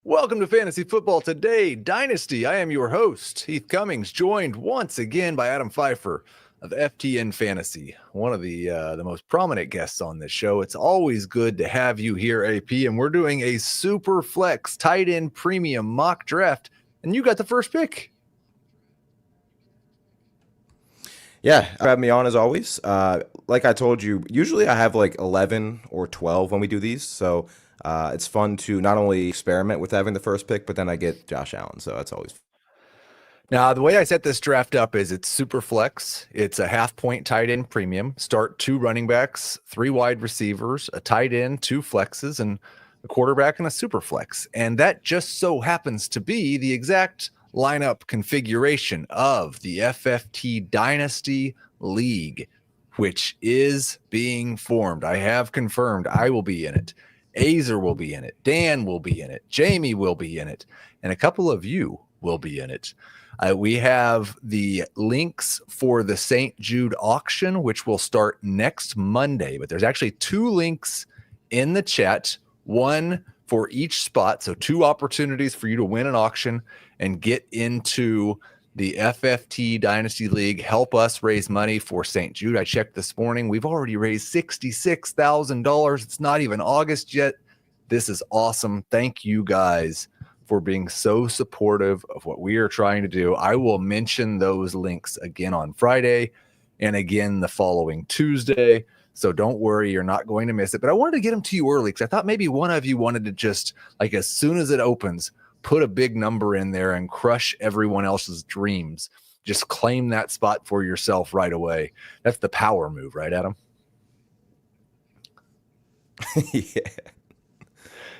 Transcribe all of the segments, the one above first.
Welcome to Fantasy Football Today, Dynasty. I am your host, Heath Cummings, joined once again by Adam Pfeifer of FTN Fantasy, one of the most prominent guests on this show. It's always good to have you here, AP, and we're doing a Superflex tight end premium mock draft, and you got the first pick. Yeah, have me on as always. Like I told you, usually I have like 11 or 12 when we do these, so it's fun to not only experiment with having the first pick, but then I get Josh Allen, so that's always fun. Now, the way I set this draft up is it's super flex. It's a half-point tight end premium. Start 2 running backs, 3 wide receivers, a tight end, 2 flexes, and a quarterback and a super flex. And that just so happens to be the exact lineup configuration of the FFT Dynasty League, which is being formed. I have confirmed I will be in it. Azer will be in it. Dan will be in it. Jamie will be in it. And a couple of you will be in it. We have the links for the St. Jude auction, which will start next Monday. But there's actually 2 links in the chat, one for each spot. So 2 opportunities for you to win an auction and get into the FFT Dynasty League. Help us raise money for St. Jude. I checked this morning. We've already raised $66,000. It's not even August yet. This is awesome. Thank you guys for being so supportive of what we are trying to do. I will mention those links again on Friday and again the following Tuesday. So don't worry, you're not going to miss it. But I wanted to get them to you early because I thought maybe one of you wanted to just, like, as soon as it opens, put a big number in there and crush everyone else's dreams. Just claim that spot for yourself right away. That's the power move, right, Adam? Yeah.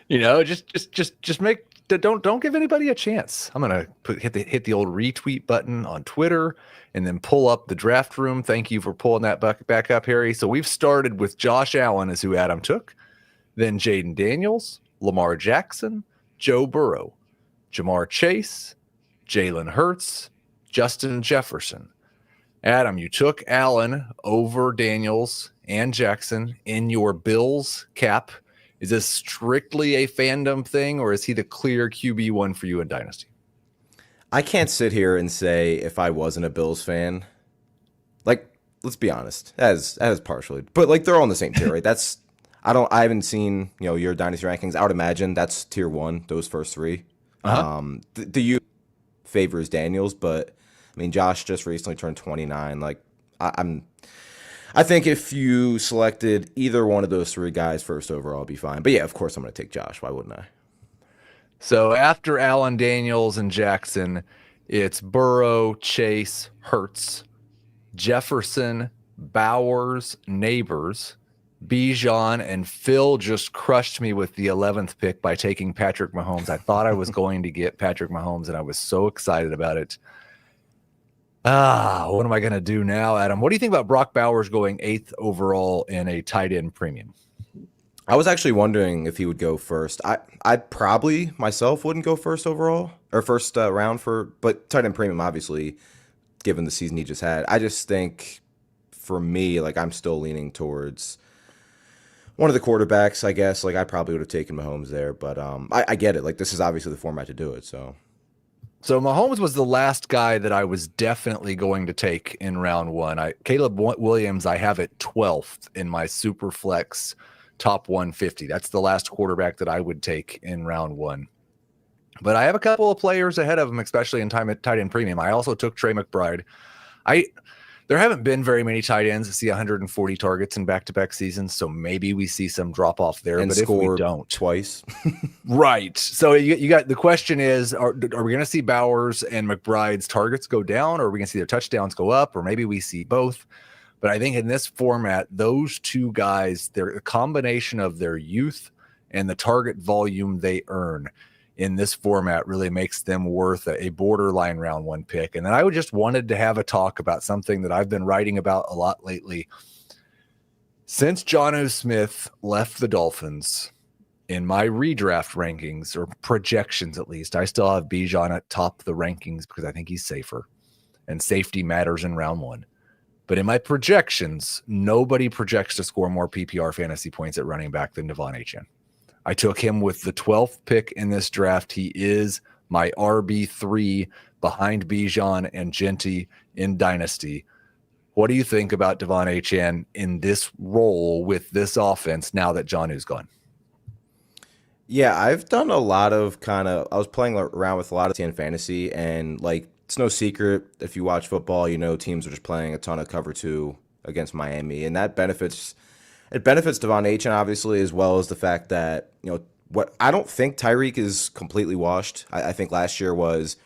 You know, just make, don't give anybody a chance. I'm gonna hit the old retweet button on Twitter and then pull up the draft room. Thank you for pulling that back up, Harry. So we've started with Josh Allen is who Adam took, then Jaden Daniels, Lamar Jackson, Joe Burrow, Jamar Chase, Jalen Hurts, Justin Jefferson. Adam, you took Allen over Daniels and Jackson in your Bills cap. Is this strictly a fandom thing, or is he the clear QB1 for you in Dynasty? I can't sit here and say if I wasn't a Bills fan. Like, let's be honest, as partially, but like they're all in the same tier, right? I haven't seen your Dynasty rankings. I would imagine that's tier 1, those first 3. The you favors Daniels, but I mean Josh just recently turned 29. Like I think if you selected either one of those 3 guys first overall, it'd be fine. But yeah, of course I'm going to take Josh. Why wouldn't I? So after Allen, Daniels, and Jackson, it's Burrow, Chase, Hurts, Jefferson, Bowers, Neighbors, Bijan, and Phil just crushed me with the 11th pick by taking Patrick Mahomes. I thought I was going to get Patrick Mahomes, and I was so excited about it. What am I going to do now, Adam? What do you think about Brock Bowers going 8th overall in a tight end premium? I was actually wondering if he would go first. I probably myself wouldn't go first overall or first round but tight end premium, obviously, given the season he just had. I just think for me, like I'm still leaning towards one of the quarterbacks, I guess. Like I probably would have taken Mahomes there, but I get it. Like this is obviously the format to do it, So Mahomes was the last guy that I was definitely going to take in round 1. Caleb Williams, I have at 12th in my Superflex top 150. That's the last quarterback that I would take in round 1. But I have a couple of players ahead of him, especially in tight end premium. I also took Trey McBride. There haven't been very many tight ends to see 140 targets in back-to-back seasons, so maybe we see some drop-off there. And but score if we don't, twice. Right. So you got the question is, are we going to see Bowers and McBride's targets go down, or are we going to see their touchdowns go up, or maybe we see both? But I think in this format, those 2 guys, they're a combination of their youth and the target volume they earn in this format really makes them worth a borderline round 1 pick. And then I just wanted to have a talk about something that I've been writing about a lot lately. Since Jonnu Smith left the Dolphins, in my redraft rankings, or projections at least, I still have Bijan at top of the rankings because I think he's safer, and safety matters in round 1. But in my projections, nobody projects to score more PPR fantasy points at running back than Devon Achane. I took him with the 12th pick in this draft. He is my RB3 behind Bijan and Genty in Dynasty. What do you think about Devon Achane in this role with this offense now that Jonnu's gone? Yeah, I've done a lot of I was playing around with a lot of TN fantasy, and like it's no secret if you watch football, you know teams are just playing a ton of cover two against Miami, and that benefits Devon Achane obviously, as well as the fact that what I don't think Tyreek is completely washed. I think last year was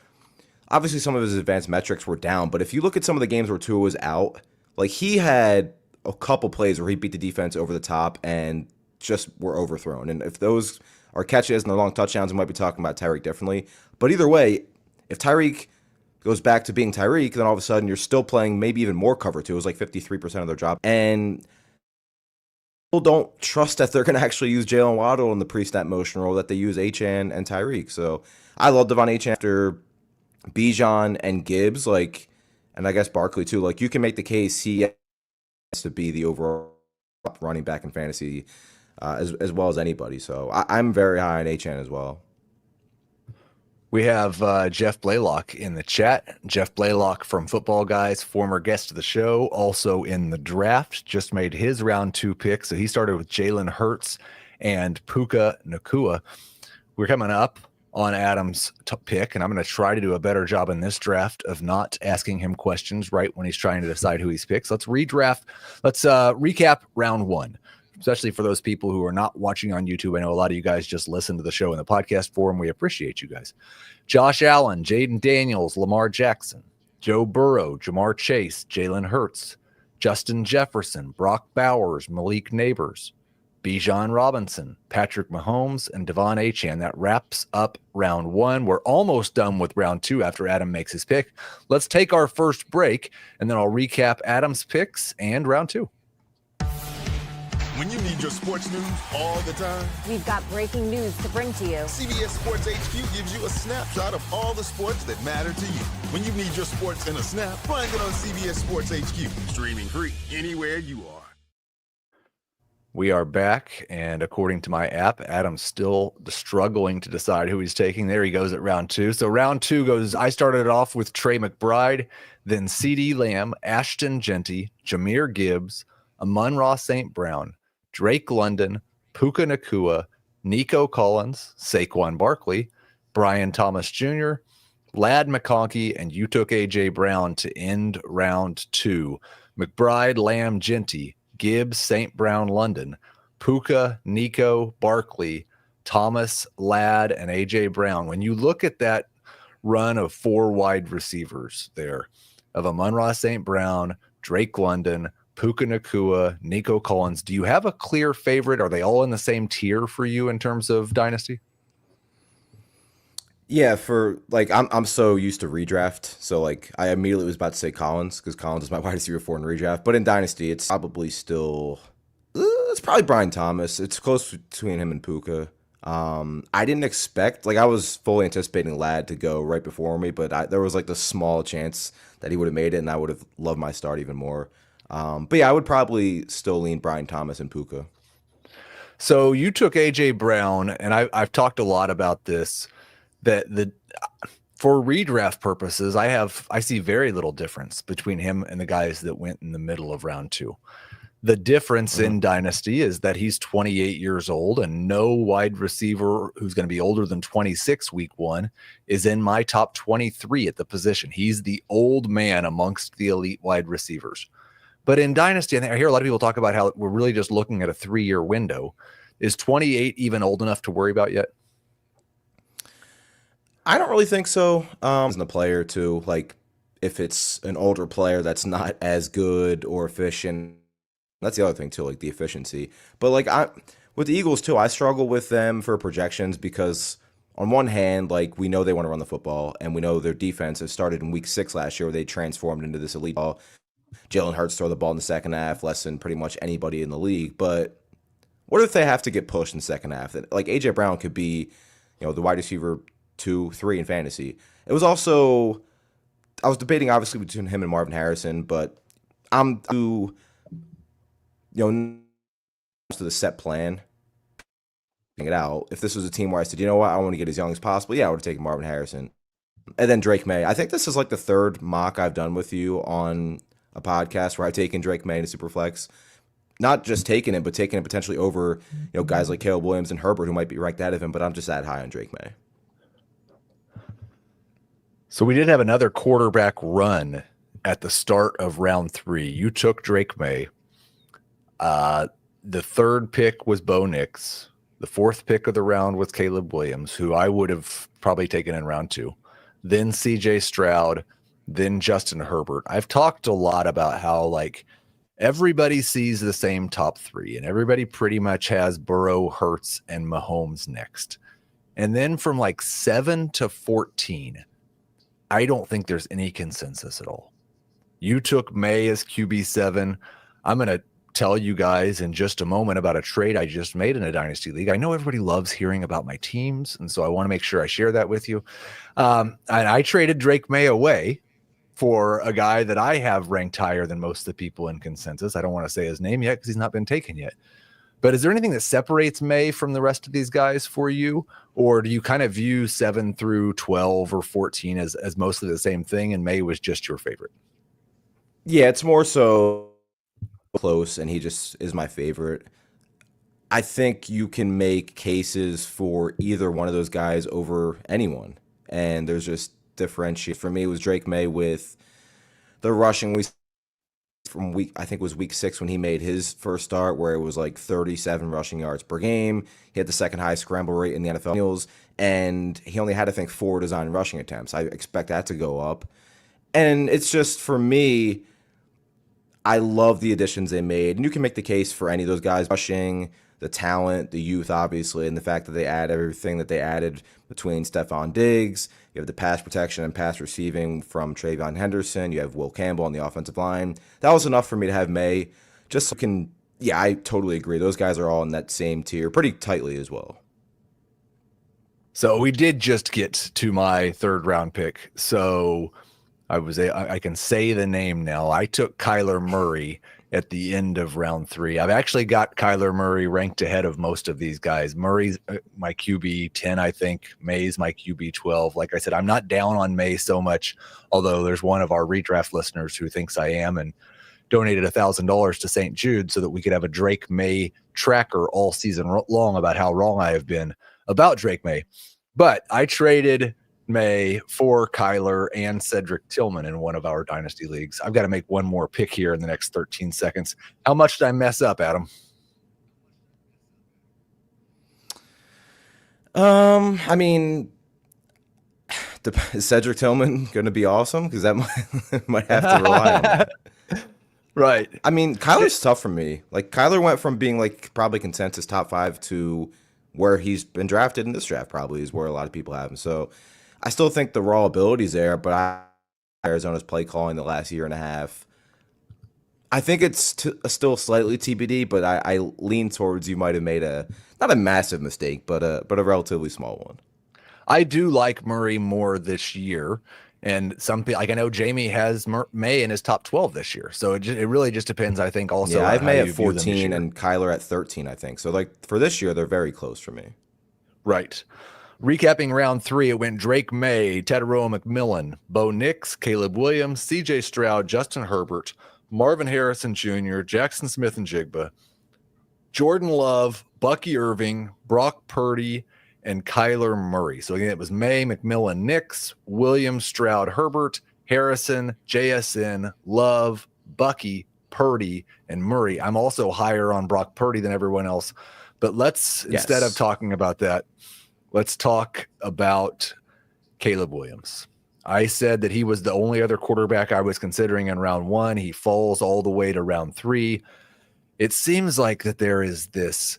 obviously some of his advanced metrics were down, but if you look at some of the games where Tua was out, like he had a couple plays where he beat the defense over the top and just were overthrown. And if those are catches and they're long touchdowns, we might be talking about Tyreek differently. But either way, if Tyreek goes back to being Tyreek, then all of a sudden you're still playing maybe even more cover two. It was like 53% of their drop. And people don't trust that they're going to actually use Jalen Waddle in the pre-snap motion role that they use Achane and Tyreek. So I love Devon Achane after Bijan and Gibbs, and I guess Barkley too. Like you can make the case he has to be the overall running back in fantasy as well as anybody. So I'm very high on Achane as well. We have Jeff Blaylock in the chat. Jeff Blaylock from Football Guys, former guest of the show, also in the draft, just made his round 2 pick. So he started with Jalen Hurts and Puka Nacua. We're coming up on Adam's pick, and I'm going to try to do a better job in this draft of not asking him questions right when he's trying to decide who he's picks. Let's redraft. Let's recap round 1. Especially for those people who are not watching on YouTube. I know a lot of you guys just listen to the show in the podcast forum. We appreciate you guys. Josh Allen, Jaden Daniels, Lamar Jackson, Joe Burrow, Jamar Chase, Jalen Hurts, Justin Jefferson, Brock Bowers, Malik Neighbors, Bijan Robinson, Patrick Mahomes, and Devon Achane. That wraps up round 1. We're almost done with round 2 after Adam makes his pick. Let's take our first break, and then I'll recap Adam's picks and round 2. When you need your sports news all the time, we've got breaking news to bring to you. CBS Sports HQ gives you a snapshot of all the sports that matter to you. When you need your sports in a snap, find it on CBS Sports HQ, streaming free anywhere you are. We are back, and according to my app, Adam's still struggling to decide who he's taking. There he goes at round 2. So round 2 goes, I started off with Trey McBride, then CeeDee Lamb, Ashton Genty, Jahmyr Gibbs, Amon-Ra St. Brown, Drake London, Puka Nacua, Nico Collins, Saquon Barkley, Brian Thomas Jr., Ladd McConkey, and you took A.J. Brown to end round 2. McBride, Lamb, Genty, Gibbs, St. Brown, London, Puka, Nico, Barkley, Thomas, Ladd, and A.J. Brown. When you look at that run of 4 wide receivers there, of Amon-Ra St. Brown, Drake London, Puka Nacua, Nico Collins, do you have a clear favorite? Are they all in the same tier for you in terms of Dynasty? Yeah, I'm so used to redraft, so I immediately was about to say Collins because Collins is my wide receiver 4 in redraft. But in Dynasty, it's probably still it's probably Brian Thomas. It's close between him and Puka. I didn't expect I was fully anticipating Ladd to go right before me, but there was the small chance that he would have made it, and I would have loved my start even more. But yeah, I would probably still lean Brian Thomas and Puka. So you took A.J. Brown, and I've talked a lot about this, that for redraft purposes, I see very little difference between him and the guys that went in the middle of round 2. The difference in Dynasty is that he's 28 years old, and no wide receiver who's going to be older than 26 week 1 is in my top 23 at the position. He's the old man amongst the elite wide receivers. But in Dynasty, and I hear a lot of people talk about how we're really just looking at a 3-year window. Is 28 even old enough to worry about yet? I don't really think so. As a player too, if it's an older player that's not as good or efficient, that's the other thing too, the efficiency. But I with the Eagles too, I struggle with them for projections because on one hand, we know they want to run the football, and we know their defense has started in week 6 last year where they transformed into this elite ball. Jalen Hurts throw the ball in the second half less than pretty much anybody in the league. But what if they have to get pushed in the second half? A.J. Brown could be, the wide receiver 2, 3 in fantasy. It was also, I was debating obviously between him and Marvin Harrison, but I'm to the set plan. it out. If this was a team where I said, you know what, I want to get as young as possible, yeah, I would have taken Marvin Harrison. And then Drake May. I think this is like the third mock I've done with you on a podcast where I've taken Drake May to Superflex. Not just taking it, but taking it potentially over, guys like Caleb Williams and Herbert who might be ranked ahead of him, but I'm just that high on Drake May. So we did have another quarterback run at the start of round 3. You took Drake May. The third pick was Bo Nix. The fourth pick of the round was Caleb Williams, who I would have probably taken in round 2. Then CJ Stroud, then Justin Herbert. I've talked a lot about how like everybody sees the same top 3 and everybody pretty much has Burrow, Hurts, and Mahomes next. And then from like 7 to 14, I don't think there's any consensus at all. You took May as QB7. I'm going to tell you guys in just a moment about a trade I just made in a Dynasty League. I know everybody loves hearing about my teams, and so I want to make sure I share that with you. I traded Drake May away for a guy that I have ranked higher than most of the people in consensus. I don't want to say his name yet because he's not been taken yet. But is there anything that separates May from the rest of these guys for you? Or do you kind of view 7 through 12 or 14 as mostly the same thing, and May was just your favorite? Yeah, it's more so close, and he just is my favorite. I think you can make cases for either one of those guys over anyone, and there's just differentiate. For me, it was Drake May with the rushing from I think it was week 6 when he made his first start, where it was like 37 rushing yards per game. He had the second highest scramble rate in the NFL, and he only had, I think, 4 design rushing attempts. I expect that to go up. And it's just, for me, I love the additions they made. And you can make the case for any of those guys, rushing, the talent, the youth, obviously, and the fact that they add everything that they added between Stephon Diggs. You have the pass protection and pass receiving from Travion Henderson. You have Will Campbell on the offensive line. That was enough for me to have May. Just so I totally agree. Those guys are all in that same tier, pretty tightly as well. So we did just get to my third round pick. So I can say the name now. I took Kyler Murray at the end of round 3. I've actually got Kyler Murray ranked ahead of most of these guys. Murray's my QB 10, I think. May's my QB 12. Like I said, I'm not down on May so much, although there's one of our redraft listeners who thinks I am and donated $1,000 to St. Jude so that we could have a Drake May tracker all season long about how wrong I have been about Drake May. But I traded May for Kyler and Cedric Tillman in one of our Dynasty leagues. I've got to make one more pick here in the next 13 seconds. How much did I mess up, Adam? I mean, is Cedric Tillman going to be awesome? Because that might have to rely on that. Right. I mean, Kyler's tough for me. Like, Kyler went from being like probably consensus top 5 to where he's been drafted in this draft, probably is where a lot of people have him. So I still think the raw ability's there, but Arizona's play calling the last year and a half, I think it's still slightly TBD, but I lean towards you might have made not a massive mistake, but a relatively small one. I do like Murray more this year, and some people, like I know Jamie has May in his top 12 this year, so it really just depends. I think also. Yeah, I have May at 14 and Kyler at 13. I think so. Like for this year, they're very close for me. Right. Recapping round 3, it went Drake May, Tataroa McMillan, Bo Nix, Caleb Williams, CJ Stroud, Justin Herbert, Marvin Harrison Jr., Jackson Smith and Jigba, Jordan Love, Bucky Irving, Brock Purdy, and Kyler Murray. So again, it was May, McMillan, Nix, Williams, Stroud, Herbert, Harrison, JSN, Love, Bucky, Purdy, and Murray. I'm also higher on Brock Purdy than everyone else. But instead of talking about that, let's talk about Caleb Williams. I said that he was the only other quarterback I was considering in round 1. He falls all the way to round 3. It seems like that there is this,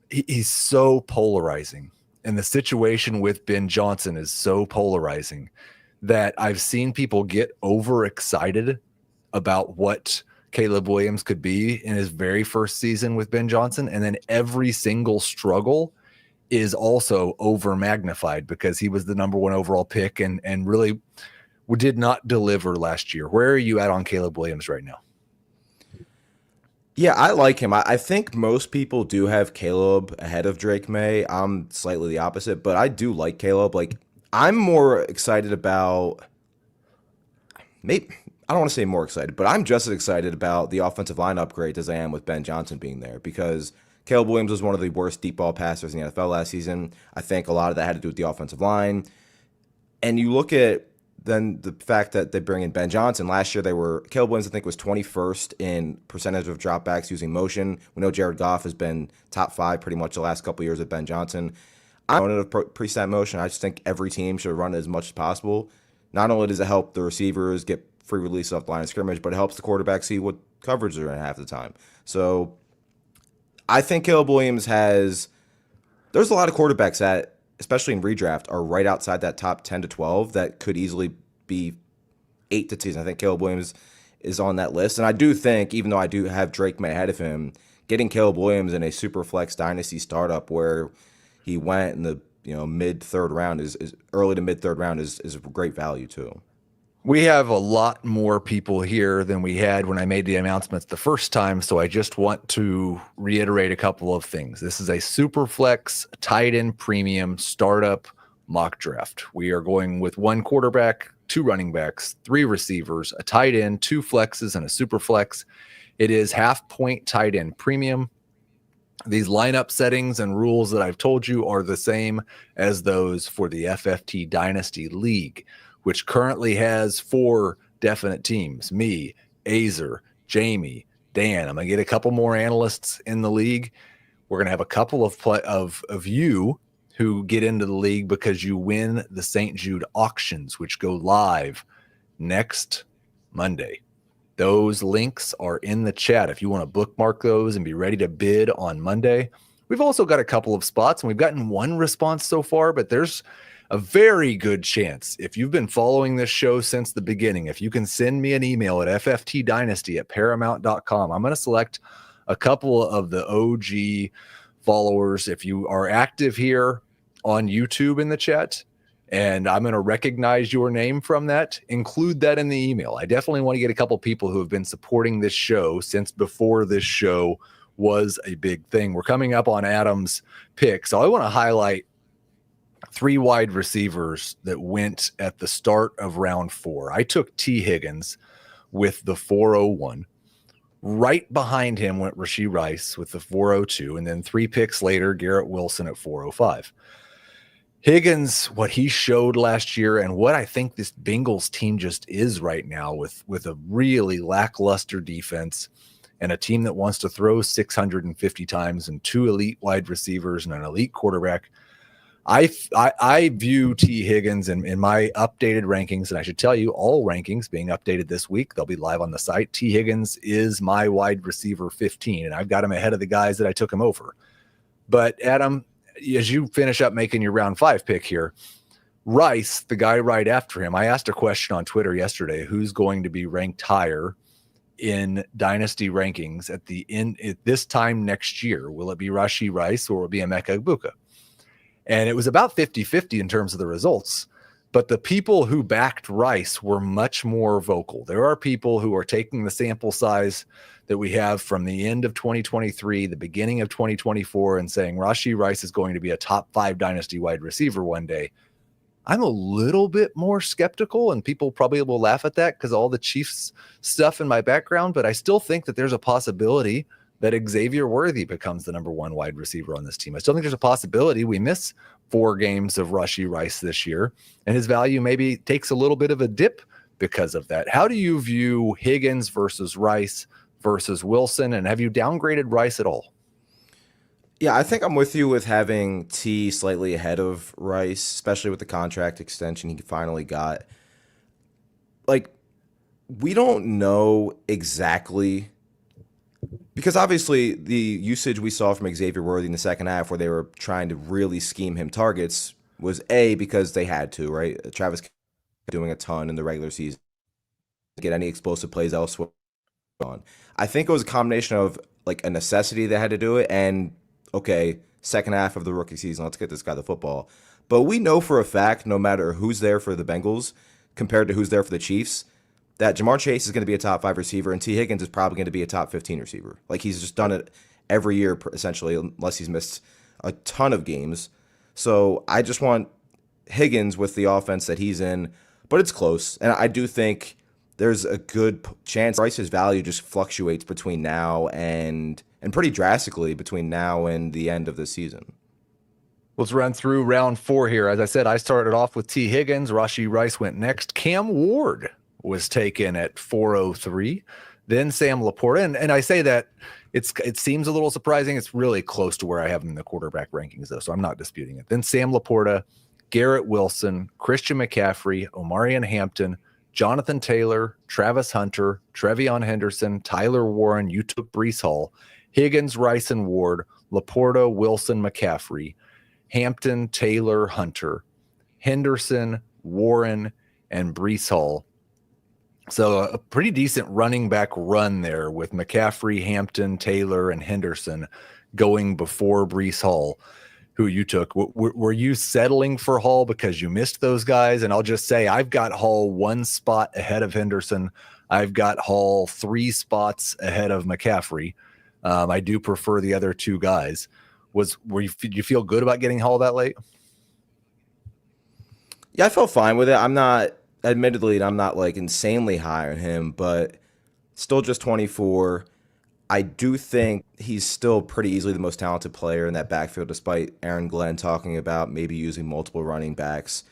he's so polarizing. And the situation with Ben Johnson is so polarizing that I've seen people get overexcited about what Caleb Williams could be in his very first season with Ben Johnson. And then every single struggle is also over magnified because he was the number 1 overall pick and really did not deliver last year. Where are you at on Caleb Williams right now? Yeah, I like him. I think most people do have Caleb ahead of Drake May. I'm slightly the opposite, but I do like Caleb. Like, I'm more excited about maybe I don't want to say more excited, but I'm just as excited about the offensive line upgrades as I am with Ben Johnson being there because Caleb Williams was one of the worst deep ball passers in the NFL last season. I think a lot of that had to do with the offensive line. And you look at then the fact that they bring in Ben Johnson. Last year, Caleb Williams, I think, was 21st in percentage of dropbacks using motion. We know Jared Goff has been top 5 pretty much the last couple of years with Ben Johnson. I'm on a preset motion. I just think every team should run it as much as possible. Not only does it help the receivers get free release off the line of scrimmage, but it helps the quarterback see what coverage they're in half the time. So I think Caleb Williams there's a lot of quarterbacks that, especially in redraft, are right outside that top 10 to 12 that could easily be 8 to 10. I think Caleb Williams is on that list. And I do think, even though I do have Drake May ahead of him, getting Caleb Williams in a Superflex Dynasty startup where he went in the mid third round is early to mid third round is a great value too. We have a lot more people here than we had when I made the announcements the first time, so I just want to reiterate a couple of things. This is a Superflex tight end premium startup mock draft. We are going with 1 quarterback, 2 running backs, 3 receivers, a tight end, 2 flexes, and a Superflex. It is half-point tight end premium. These lineup settings and rules that I've told you are the same as those for the FFT Dynasty League, which currently has 4 definite teams: me, Azer, Jamie, Dan. I'm going to get a couple more analysts in the league. We're going to have a couple of you who get into the league because you win the St. Jude auctions, which go live next Monday. Those links are in the chat if you want to bookmark those and be ready to bid on Monday. We've also got a couple of spots, and we've gotten 1 response so far, but there's a very good chance, if you've been following this show since the beginning, if you can send me an email at fftdynasty@paramount.com, I'm going to select a couple of the OG followers. If you are active here on YouTube in the chat, and I'm going to recognize your name from that, include that in the email. I definitely want to get a couple people who have been supporting this show since before this show was a big thing. We're coming up on Adam's pick, so I want to highlight 3 wide receivers that went at the start of round 4. I took T. Higgins with the 401. Right behind him went Rashee Rice with the 402. And then 3 picks later, Garrett Wilson at 405. Higgins, what he showed last year and what I think this Bengals team just is right now with a really lackluster defense and a team that wants to throw 650 times and 2 elite wide receivers and an elite quarterback. I view T. Higgins in my updated rankings, and I should tell you, all rankings being updated this week. They'll be live on the site. T. Higgins is my wide receiver 15, and I've got him ahead of the guys that I took him over. But, Adam, as you finish up making your round 5 pick here, Rice, the guy right after him, I asked a question on Twitter yesterday, who's going to be ranked higher in Dynasty rankings at this time next year? Will it be Rashee Rice or will it be Emeka Egbuka? And it was about 50-50 in terms of the results. But the people who backed Rice were much more vocal. There are people who are taking the sample size that we have from the end of 2023, the beginning of 2024, and saying Rashee Rice is going to be a top 5 Dynasty wide receiver one day. I'm a little bit more skeptical, and people probably will laugh at that because all the Chiefs stuff in my background, but I still think that there's a possibility that Xavier Worthy becomes the number 1 wide receiver on this team. I still think there's a possibility we miss 4 games of Rashee Rice this year, and his value maybe takes a little bit of a dip because of that. How do you view Higgins versus Rice versus Wilson, and have you downgraded Rice at all? Yeah, I think I'm with you with having T slightly ahead of Rice, especially with the contract extension he finally got. Like, we don't know exactly, because obviously the usage we saw from Xavier Worthy in the second half where they were trying to really scheme him targets was because they had to, right? Travis doing a ton in the regular season, get any explosive plays elsewhere on. I think it was a combination of like a necessity they had to do it and, okay, second half of the rookie season, let's get this guy the football. But we know for a fact, no matter who's there for the Bengals compared to who's there for the Chiefs, that Jamar Chase is going to be a top 5 receiver, and T. Higgins is probably going to be a top 15 receiver. Like, he's just done it every year, essentially, unless he's missed a ton of games. So I just want Higgins with the offense that he's in, but it's close. And I do think there's a good chance Bryce's value just fluctuates between now and pretty drastically between now and the end of the season. Let's run through round 4 here. As I said, I started off with T. Higgins. Rashee Rice went next. Cam Ward was taken at 403. Then Sam Laporta. And I say that it seems a little surprising. It's really close to where I have him in the quarterback rankings, though, so I'm not disputing it. Then Sam Laporta, Garrett Wilson, Christian McCaffrey, Omarion Hampton, Jonathan Taylor, Travis Hunter, Trevion Henderson, Tyler Warren. You took Breece Hall. Higgins, Rice, and Ward, Laporta, Wilson, McCaffrey, Hampton, Taylor, Hunter, Henderson, Warren, and Breece Hall. So a pretty decent running back run there with McCaffrey, Hampton, Taylor, and Henderson going before Breece Hall, who you took. Were you settling for Hall because you missed those guys? And I'll just say I've got Hall 1 spot ahead of Henderson. I've got Hall 3 spots ahead of McCaffrey. I do prefer the other 2 guys. Did you feel good about getting Hall that late? Yeah, I felt fine with it. I'm not like insanely high on him, but still just 24. I do think he's still pretty easily the most talented player in that backfield, despite Aaron Glenn talking about maybe using multiple running backs.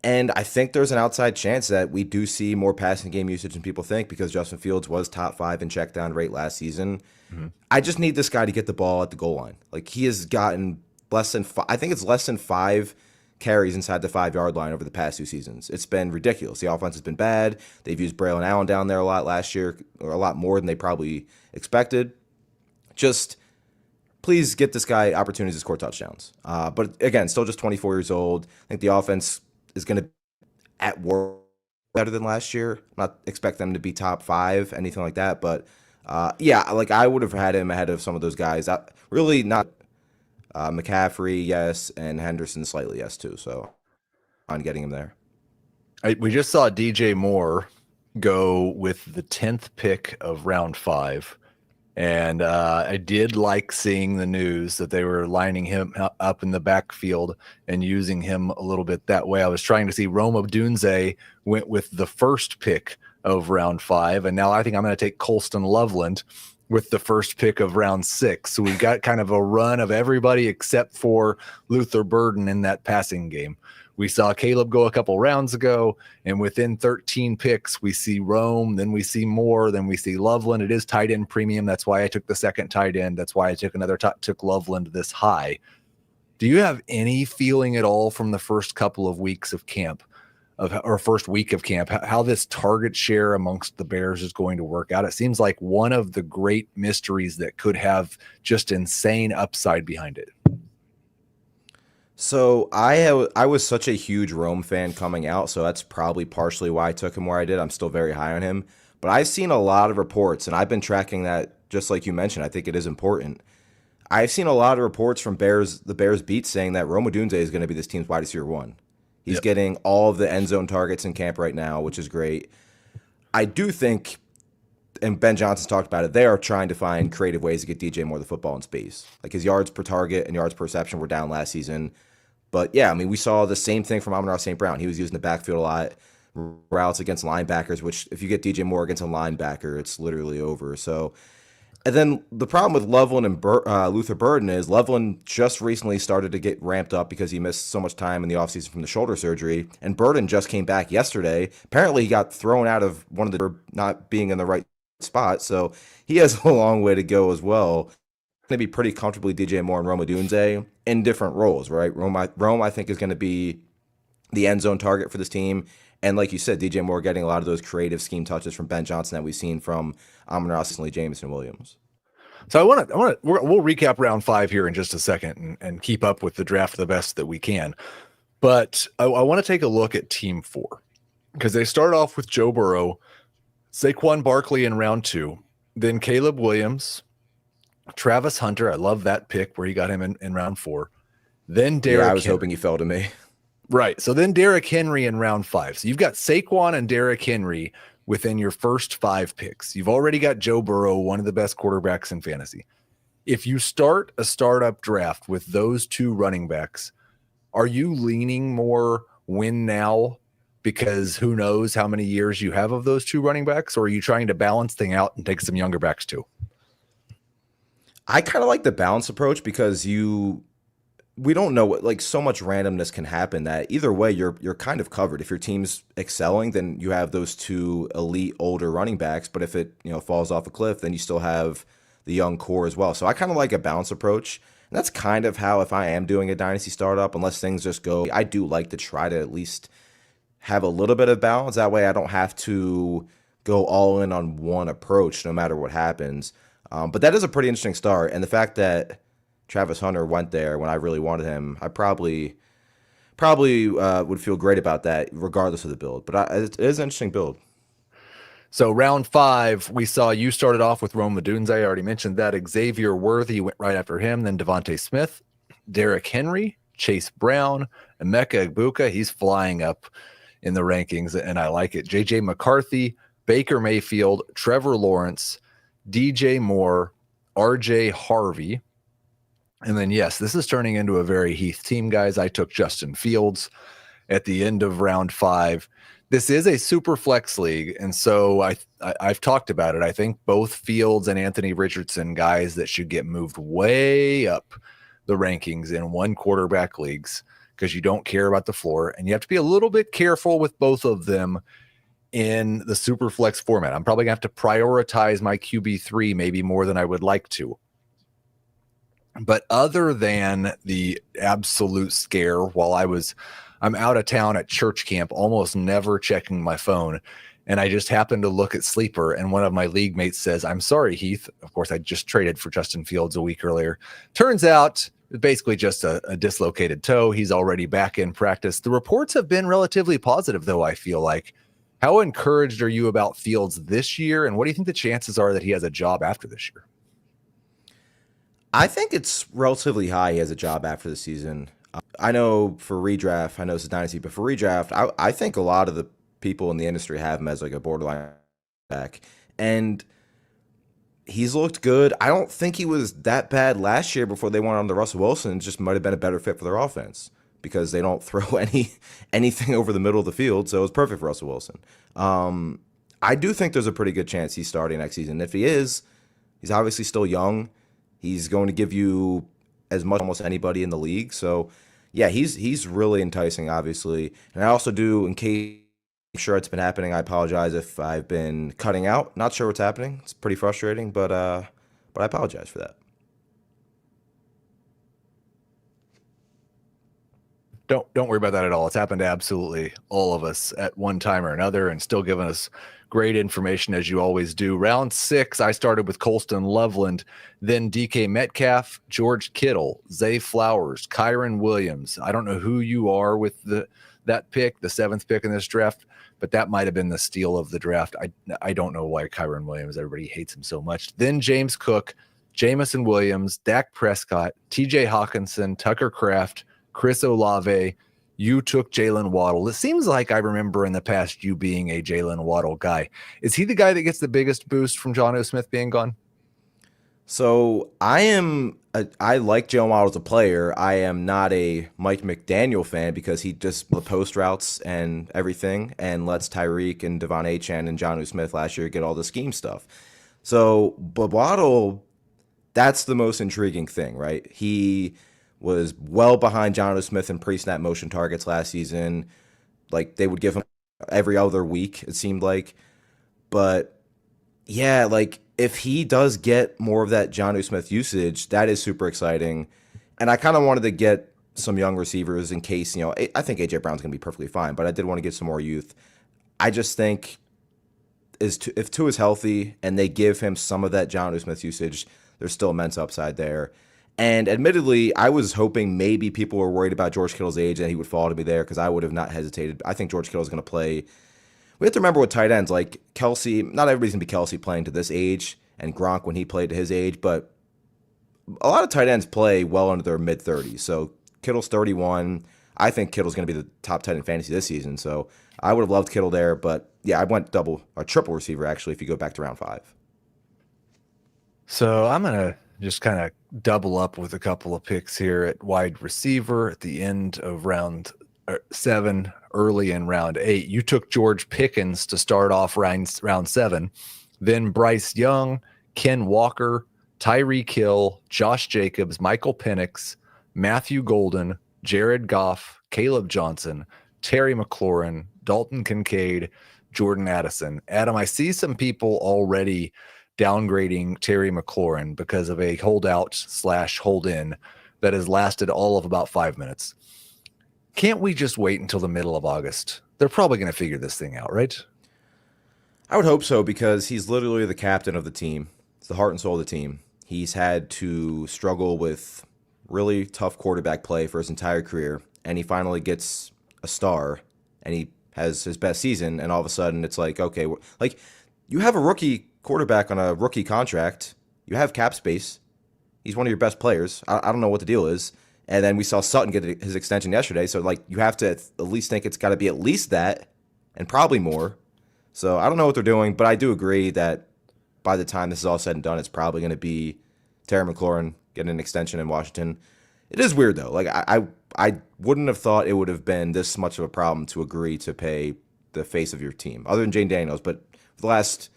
And I think there's an outside chance that we do see more passing game usage than people think, because Justin Fields was top 5 in check down rate last season. Mm-hmm. I just need this guy to get the ball at the goal line. Like, he has gotten less than 5 carries inside the 5-yard line over the past 2 seasons. It's been ridiculous. The offense has been bad. They've used Braylon Allen down there a lot last year, or a lot more than they probably expected. Just please get this guy opportunities to score touchdowns. But again, still just 24 years old. I think the offense is going to at work better than last year. I'm not expect them to be top 5, anything like that. But yeah, like, I would have had him ahead of some of those guys. Really not McCaffrey, yes, and Henderson slightly, yes, too. So on getting him there. We just saw DJ Moore go with the 10th pick of round 5. And I did like seeing the news that they were lining him up in the backfield and using him a little bit that way. I was trying to see Rome Odunze went with the 1st pick of round 5. And now I think I'm going to take Colston Loveland with the 1st pick of round 6. So we got kind of a run of everybody except for Luther Burden in that passing game. We saw Caleb go a couple rounds ago, and within 13 picks, we see Rome, then we see Moore, then we see Loveland. It is tight end premium. That's why I took the 2nd tight end. That's why I took took Loveland this high. Do you have any feeling at all from the first couple of weeks of camp, or first week of camp, how this target share amongst the Bears is going to work out? It seems like one of the great mysteries that could have just insane upside behind it. So I was such a huge Rome fan coming out, so that's probably partially why I took him where I did. I'm still very high on him. But I've seen a lot of reports, and I've been tracking that just like you mentioned. I think it is important. I've seen a lot of reports from the Bears beat saying that Rome Odunze is going to be this team's wide receiver 1. He's getting all of the end zone targets in camp right now, which is great. I do think, and Ben Johnson's talked about it, they are trying to find creative ways to get DJ Moore the football in space. Like, his yards per target and yards per reception were down last season. But yeah, I mean, we saw the same thing from Amon-Ra St. Brown. He was using the backfield a lot, routes against linebackers, which if you get DJ Moore against a linebacker, it's literally over. So, and then the problem with Loveland and Luther Burden is Loveland just recently started to get ramped up because he missed so much time in the offseason from the shoulder surgery, and Burden just came back yesterday. Apparently, he got thrown out of one of the not being in the right spot, so he has a long way to go as well. Going to be pretty comfortably DJ Moore and Rome Odunze in different roles, right? Rome, I think, is going to be the end zone target for this team. And like you said, DJ Moore getting a lot of those creative scheme touches from Ben Johnson that we've seen from Amon-Ra St. Jameson Williams. So we'll recap round 5 here in just a second and keep up with the draft the best that we can. But I want to take a look at team 4, because they start off with Joe Burrow, Saquon Barkley in round 2, then Caleb Williams, Travis Hunter. I love that pick where he got him in round 4. Then Derrick. Yeah, I was Henry. hoping he fell to me. Right. So then Derrick Henry in round 5. So you've got Saquon and Derrick Henry within your first 5 picks. You've already got Joe Burrow, one of the best quarterbacks in fantasy. If you start a startup draft with those 2 running backs, are you leaning more win now because who knows how many years you have of those 2 running backs, or are you trying to balance things out and take some younger backs too? I kind of like the balance approach because we don't know what, like, so much randomness can happen that either way you're kind of covered. If your team's excelling, then you have those 2 elite older running backs, but if it, falls off a cliff, then you still have the young core as well. So I kind of like a balance approach. And that's kind of how, if I am doing a dynasty startup, unless things just go, I do like to try to at least have a little bit of balance. That way I don't have to go all in on one approach no matter what happens. But that is a pretty interesting start. And the fact that Travis Hunter went there when I really wanted him, I probably would feel great about that regardless of the build. But it is an interesting build. So round 5, we saw you started off with Rome Odunze. I already mentioned that. Xavier Worthy went right after him. Then Devontae Smith, Derrick Henry, Chase Brown, Emeka Egbuka. He's flying up in the rankings, and I like it. J.J. McCarthy, Baker Mayfield, Trevor Lawrence, DJ Moore, R.J. Harvey. And then, yes, this is turning into a very Heath team, guys. I took Justin Fields at the end of round 5. This is a super flex league, and so I've talked about it. I think both Fields and Anthony Richardson, guys that should get moved way up the rankings in 1 quarterback leagues because you don't care about the floor, and you have to be a little bit careful with both of them in the super flex format. I'm probably going to have to prioritize my QB3 maybe more than I would like to. But other than the absolute scare while I'm out of town at church camp, almost never checking my phone. And I just happened to look at Sleeper, and one of my league mates says, "I'm sorry, Heath." Of course, I just traded for Justin Fields a week earlier. Turns out it's basically just a dislocated toe. He's already back in practice. The reports have been relatively positive, though, I feel like. How encouraged are you about Fields this year? And what do you think the chances are that he has a job after this year? I think it's relatively high he has a job after the season. I know for redraft, I know this is Dynasty, but for redraft, I think a lot of the people in the industry have him as like a borderline back. And he's looked good. I don't think he was that bad last year before they went on to Russell Wilson. It just might have been a better fit for their offense because they don't throw anything over the middle of the field, so it's perfect for Russell Wilson. I do think there's a pretty good chance he's starting next season. If he is, he's obviously still young. He's going to give you as much almost anybody in the league. So, yeah, he's really enticing, obviously. And I also do, in case I'm sure it's been happening, I apologize if I've been cutting out. Not sure what's happening. It's pretty frustrating, but I apologize for that. Don't worry about that at all. It's happened to absolutely all of us at one time or another, and still giving us great information as you always do. Round 6, I started with Colston Loveland, then DK Metcalf, George Kittle, Zay Flowers, Kyron Williams. I don't know who you are with that pick, the 7th pick in this draft, but that might have been the steal of the draft. I don't know why Kyron Williams, everybody hates him so much. Then James Cook, Jamison Williams, Dak Prescott, TJ Hawkinson, Tucker Kraft, Chris Olave. You took Jalen Waddle. It seems like I remember in the past you being a Jalen Waddle guy. Is he the guy that gets the biggest boost from John O. Smith being gone? So I like Jalen Waddle as a player. I am not a Mike McDaniel fan because he just the post routes and everything and lets Tyreek and Devon Achane and John O. Smith last year get all the scheme stuff. So, but Waddle, that's the most intriguing thing, right? He was well behind John O. Smith in pre-snap motion targets last season. Like, they would give him every other week, it seemed like. But, yeah, like, if he does get more of that John O. Smith usage, that is super exciting. And I kind of wanted to get some young receivers in case, I think A.J. Brown's going to be perfectly fine, but I did want to get some more youth. I just think if Tua's healthy and they give him some of that John O. Smith usage, there's still immense upside there. And admittedly, I was hoping maybe people were worried about George Kittle's age and he would fall to me there because I would have not hesitated. I think George Kittle is going to play. We have to remember with tight ends, like Kelsey, not everybody's going to be Kelsey playing to this age and Gronk when he played to his age, but a lot of tight ends play well into their mid-30s. So Kittle's 31. I think Kittle's going to be the top 10 in fantasy this season. So I would have loved Kittle there. But yeah, I went double or triple receiver, actually, if you go back to round 5. So I'm going to just kind of double up with a couple of picks here at wide receiver at the end of round 7, early in round 8. You took George Pickens to start off round 7, then Bryce Young, Ken Walker, Tyreek Hill, Josh Jacobs, Michael Penix, Matthew Golden, Jared Goff, Caleb Johnson, Terry McLaurin, Dalton Kincaid, Jordan Addison. Adam, I see some people already downgrading Terry McLaurin because of a holdout/hold-in that has lasted all of about 5 minutes. Can't we just wait until the middle of August? They're probably going to figure this thing out, right? I would hope so, because he's literally the captain of the team. It's the heart and soul of the team. He's had to struggle with really tough quarterback play for his entire career, and he finally gets a star, and he has his best season, and all of a sudden it's like, okay, like, you have a rookie quarterback on a rookie contract. You have cap space. He's one of your best players. I don't know what the deal is. And then we saw Sutton get his extension yesterday. So, like, you have to at least think it's got to be at least that and probably more. So I don't know what they're doing, but I do agree that by the time this is all said and done, it's probably going to be Terry McLaurin getting an extension in Washington. It is weird, though. Like, I wouldn't have thought it would have been this much of a problem to agree to pay the face of your team, other than Jane Daniels. But for the last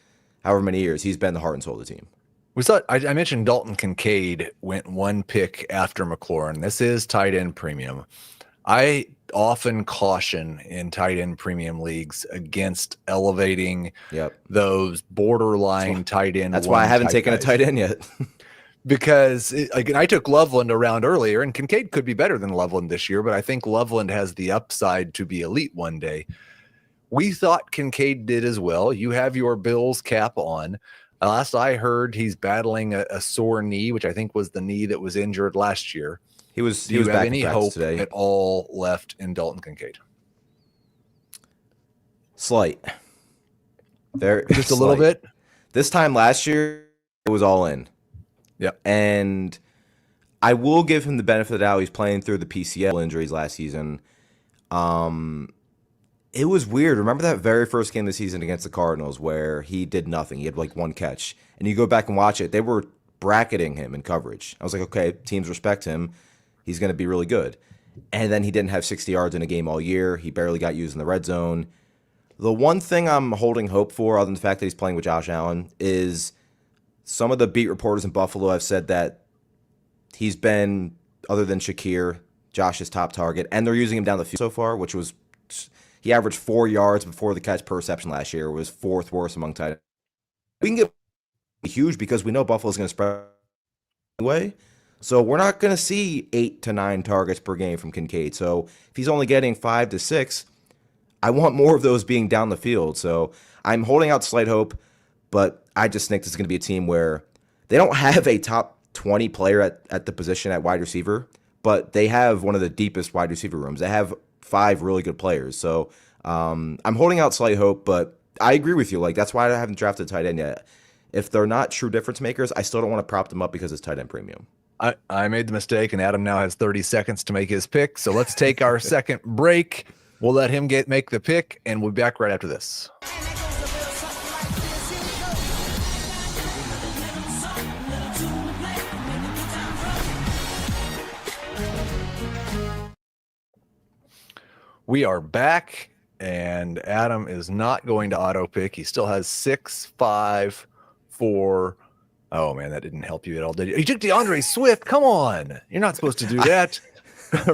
however many years, he's been the heart and soul of the team. We saw, I mentioned Dalton Kincaid went 1 pick after McLaurin. This is tight end premium. I often caution in tight end premium leagues against elevating those borderline tight end. That's why I haven't taken a tight end yet. Because I took Loveland around earlier, and Kincaid could be better than Loveland this year, but I think Loveland has the upside to be elite one day. We thought Kincaid did as well. You have your Bills cap on. Last I heard, he's battling a sore knee, which I think was the knee that was injured last year. He was. Do you have back any in practice hope today. at all left in Dalton Kincaid? Slight. There, just a little bit. This time last year, it was all in. Yep. And I will give him the benefit of the doubt. He's playing through the PCL injuries last season. It was weird. Remember that very first game of the season against the Cardinals where he did nothing? He had like 1 catch. And you go back and watch it, they were bracketing him in coverage. I was like, okay, teams respect him. He's going to be really good. And then he didn't have 60 yards in a game all year. He barely got used in the red zone. The one thing I'm holding hope for, other than the fact that he's playing with Josh Allen, is some of the beat reporters in Buffalo have said that he's been, other than Shakir, Josh's top target. And they're using him down the field so far, which was... He averaged 4 yards before the catch per reception last year. It was 4th worst among tight ends. We can get huge because we know Buffalo's going to spread anyway. So we're not going to see 8 to 9 targets per game from Kincaid. So if he's only getting 5 to 6, I want more of those being down the field. So I'm holding out slight hope, but I just think this is going to be a team where they don't have a top 20 player at the position at wide receiver, but they have one of the deepest wide receiver rooms. They have 5 really good players. So I'm holding out slight hope, but I agree with you. Like, that's why I haven't drafted a tight end yet. If they're not true difference makers, I still don't want to prop them up because it's tight end premium. I made the mistake, and Adam now has 30 seconds to make his pick. So let's take our second break. We'll let him make the pick, and we'll be back right after this. We are back, and Adam is not going to auto pick. He still has 6, 5, 4. Oh man, that didn't help you at all, did you? He took DeAndre Swift. Come on, you're not supposed to do that.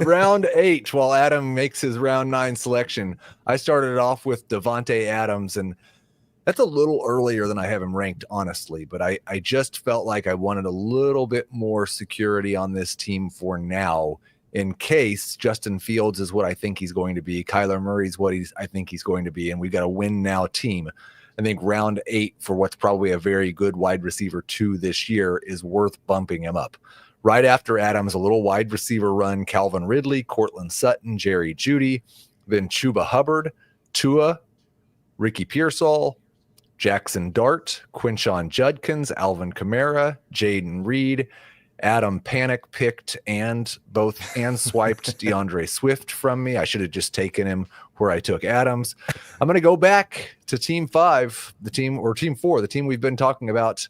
Round 8, while Adam makes his round 9 selection. I started off with Devontae Adams, and that's a little earlier than I have him ranked, honestly. But I just felt like I wanted a little bit more security on this team for now, in case Justin Fields is what I think he's going to be. Kyler Murray's what I think he's going to be, and we've got a win now team. I think round 8 for what's probably a very good wide receiver 2 this year is worth bumping him up. Right after Adams, a little wide receiver run, Calvin Ridley, Cortland Sutton, Jerry Jeudy, then Chuba Hubbard, Tua, Ricky Pearsall, Jackson Dart, Quinshon Judkins, Alvin Kamara, Jaden Reed, Adam panic picked and swiped DeAndre Swift from me. I should have just taken him where I took Adams. I'm going to go back to team 5, team 4, the team we've been talking about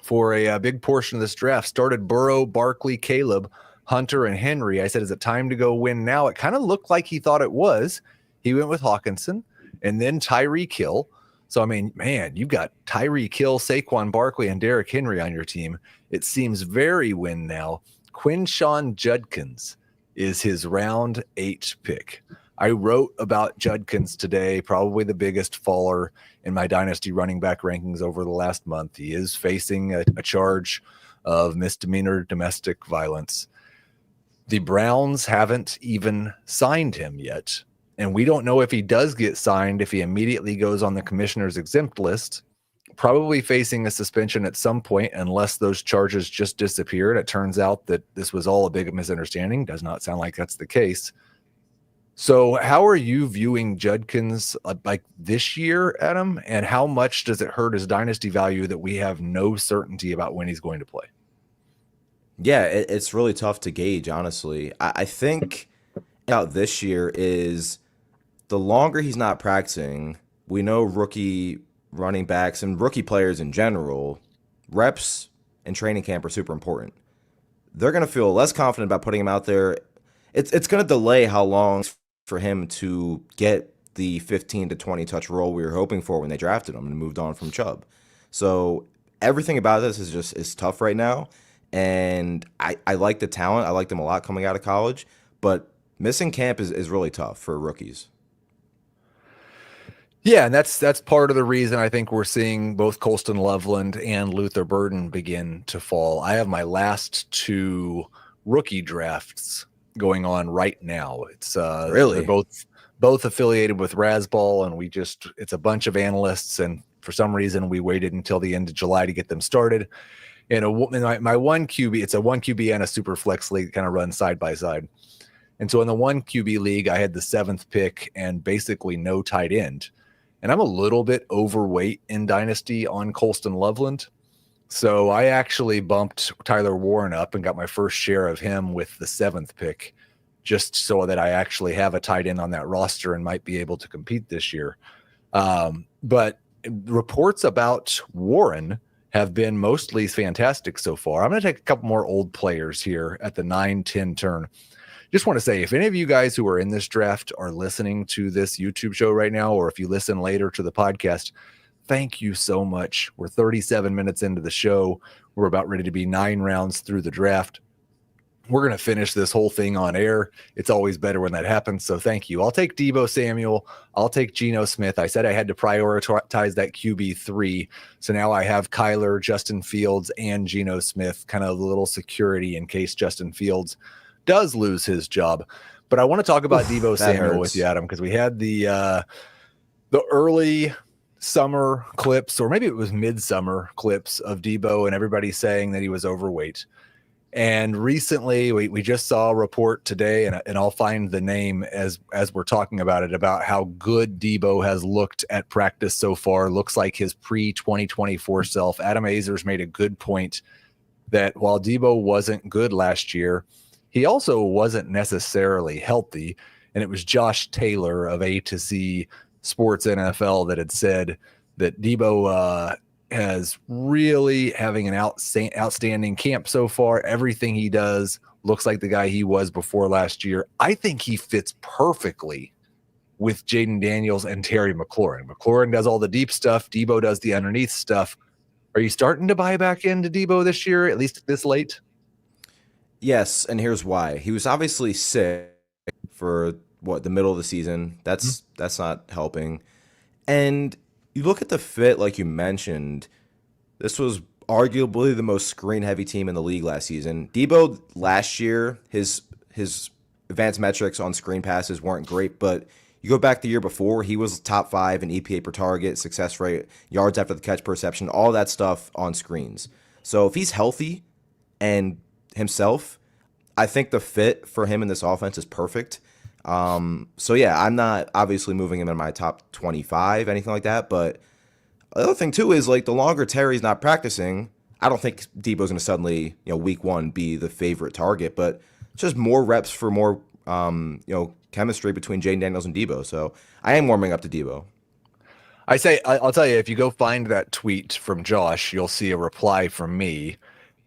for a big portion of this draft. Started Burrow, Barkley, Caleb, Hunter, and Henry. I said, is it time to go win now? It kind of looked like he thought it was. He went with Hawkinson and then Tyreek Hill. So, I mean, man, you've got Tyreek Hill, Saquon Barkley, and Derrick Henry on your team. It seems very win now. Quinshawn Judkins is his round 8 pick. I wrote about Judkins today, probably the biggest faller in my Dynasty running back rankings over the last month. He is facing a charge of misdemeanor domestic violence. The Browns haven't even signed him yet. And we don't know if he does get signed, if he immediately goes on the commissioner's exempt list, probably facing a suspension at some point, unless those charges just disappeared. It turns out that this was all a big misunderstanding. Does not sound like that's the case. So how are you viewing Judkins like this year, Adam? And how much does it hurt his dynasty value that we have no certainty about when he's going to play? Yeah, it's really tough to gauge, honestly. I think out this year is the longer he's not practicing, we know rookie running backs and rookie players in general, reps and training camp are super important. They're going to feel less confident about putting him out there. It's going to delay how long for him to get the 15 to 20 touch role we were hoping for when they drafted him and moved on from Chubb. So everything about this is tough right now. And I like the talent. I liked him a lot coming out of college, but missing camp is really tough for rookies. Yeah, and that's part of the reason I think we're seeing both Colston Loveland and Luther Burden begin to fall. I have my last 2 rookie drafts going on right now. It's really they're both affiliated with Razzball, and it's a bunch of analysts, and for some reason we waited until the end of July to get them started. And my 1 QB, it's a 1 QB and a Superflex league, kind of run side by side. And so in the 1 QB league, I had the 7th pick and basically no tight end. And I'm a little bit overweight in Dynasty on Colston Loveland. So I actually bumped Tyler Warren up and got my first share of him with the 7th pick, just so that I actually have a tight end on that roster and might be able to compete this year. But reports about Warren have been mostly fantastic so far. I'm going to take a couple more old players here at the 9-10 turn. Just want to say, if any of you guys who are in this draft are listening to this YouTube show right now, or if you listen later to the podcast, thank you so much. We're 37 minutes into the show. We're about ready to be 9 rounds through the draft. We're going to finish this whole thing on air. It's always better when that happens. So thank you. I'll take Deebo Samuel. I'll take Geno Smith. I said I had to prioritize that QB3. So now I have Kyler, Justin Fields, and Geno Smith, kind of a little security in case Justin Fields does lose his job. But I want to talk about Deebo Samuel with you, Adam, because we had the early summer clips, or maybe it was midsummer clips of Deebo and everybody saying that he was overweight. And recently, we just saw a report today, and I'll find the name as we're talking about it, about how good Deebo has looked at practice so far. Looks like his pre-2024 self. Adam Azers made a good point that while Deebo wasn't good last year, he also wasn't necessarily healthy. And it was Josh Taylor of A to Z Sports NFL that had said that Deebo has really having an outstanding camp so far. Everything he does looks like the guy he was before last year. I think he fits perfectly with Jaden Daniels and Terry McLaurin. McLaurin does all the deep stuff. Deebo does the underneath stuff. Are you starting to buy back into Deebo this year, at least this late? Yes, and here's why. He was obviously sick for the middle of the season. That's not helping. And you look at the fit, like you mentioned, this was arguably the most screen-heavy team in the league last season. Deebo last year, his advanced metrics on screen passes weren't great, but you go back the year before, he was top 5 in EPA per target, success rate, yards after the catch per reception, all that stuff on screens. So if he's healthy and himself, I think the fit for him in this offense is perfect. So yeah, I'm not obviously moving him in my top 25, anything like that. But the other thing too is, like, the longer Terry's not practicing, I don't think Debo's going to suddenly, week one be the favorite target, but just more reps for more, chemistry between Jaden Daniels and Debo. So I am warming up to Debo. I'll tell you, if you go find that tweet from Josh, you'll see a reply from me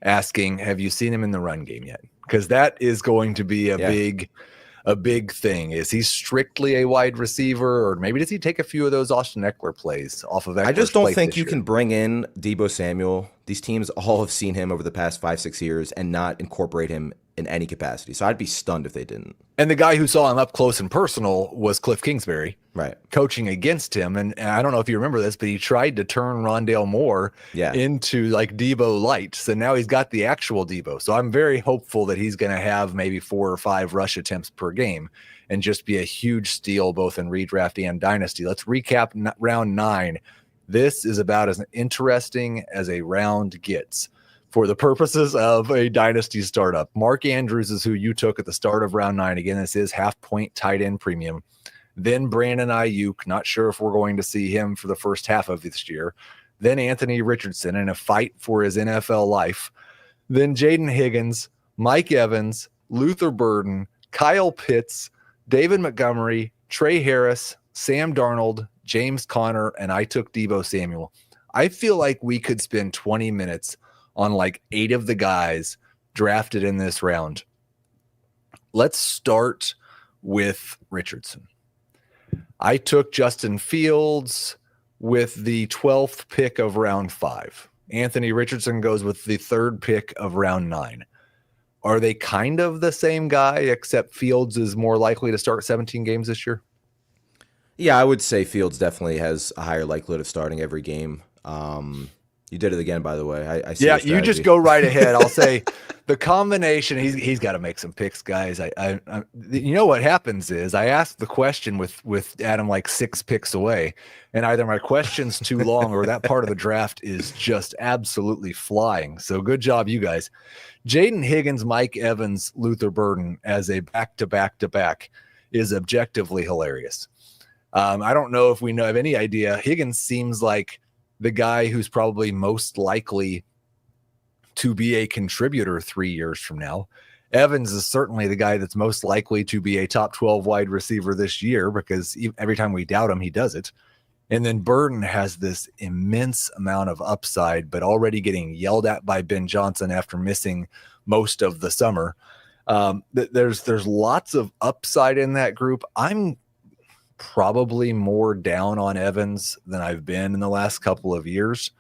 asking, have you seen him in the run game yet? Because that is going to be a big thing. Is he strictly a wide receiver, or maybe does he take a few of those Austin Eckler plays off of Eckler's I just don't plate think this you year? can bring in Debo Samuel. These teams all have seen him over the past 5-6 years and not incorporate him in any capacity. So I'd be stunned if they didn't. And the guy who saw him up close and personal was Cliff Kingsbury, Right. coaching against him. And I don't know if you remember this, but he tried to turn Rondale Moore into like Debo light. So now he's got the actual Debo. So I'm very hopeful that he's going to have maybe 4 or 5 rush attempts per game and just be a huge steal both in redraft and dynasty. Let's recap round 9. This is about as interesting as a round gets. For the purposes of a dynasty startup, Mark Andrews is who you took at the start of round 9. Again, this is half-point tight end premium. Then Brandon Ayuk, not sure if we're going to see him for the first half of this year. Then Anthony Richardson in a fight for his NFL life. Then Jaden Higgins, Mike Evans, Luther Burden, Kyle Pitts, David Montgomery, Trey Harris, Sam Darnold, James Conner, and I took Debo Samuel. I feel like we could spend 20 minutes on like 8 of the guys drafted in this round. Let's start with Richardson. I took Justin Fields with the 12th pick of round 5. Anthony Richardson goes with the 3rd pick of round 9. Are they kind of the same guy, except Fields is more likely to start 17 games this year? Yeah, I would say Fields definitely has a higher likelihood of starting every game. You did it again, by the way. I see. Yeah, you just go right ahead. I'll say the combination. He's got to make some picks, guys. I you know what happens is I ask the question with Adam like 6 picks away, and either my question's too long or that part of the draft is just absolutely flying. So good job, you guys. Jaden Higgins, Mike Evans, Luther Burden as a back-to-back-to-back is objectively hilarious. I don't know if we have any idea. Higgins seems like the guy who's probably most likely to be a contributor 3 years from now. Evans is certainly the guy that's most likely to be a top 12 wide receiver this year because every time we doubt him, he does it. And then Burden has this immense amount of upside, but already getting yelled at by Ben Johnson after missing most of the summer. There's lots of upside in that group. I'm probably more down on Evans than I've been in the last couple of years,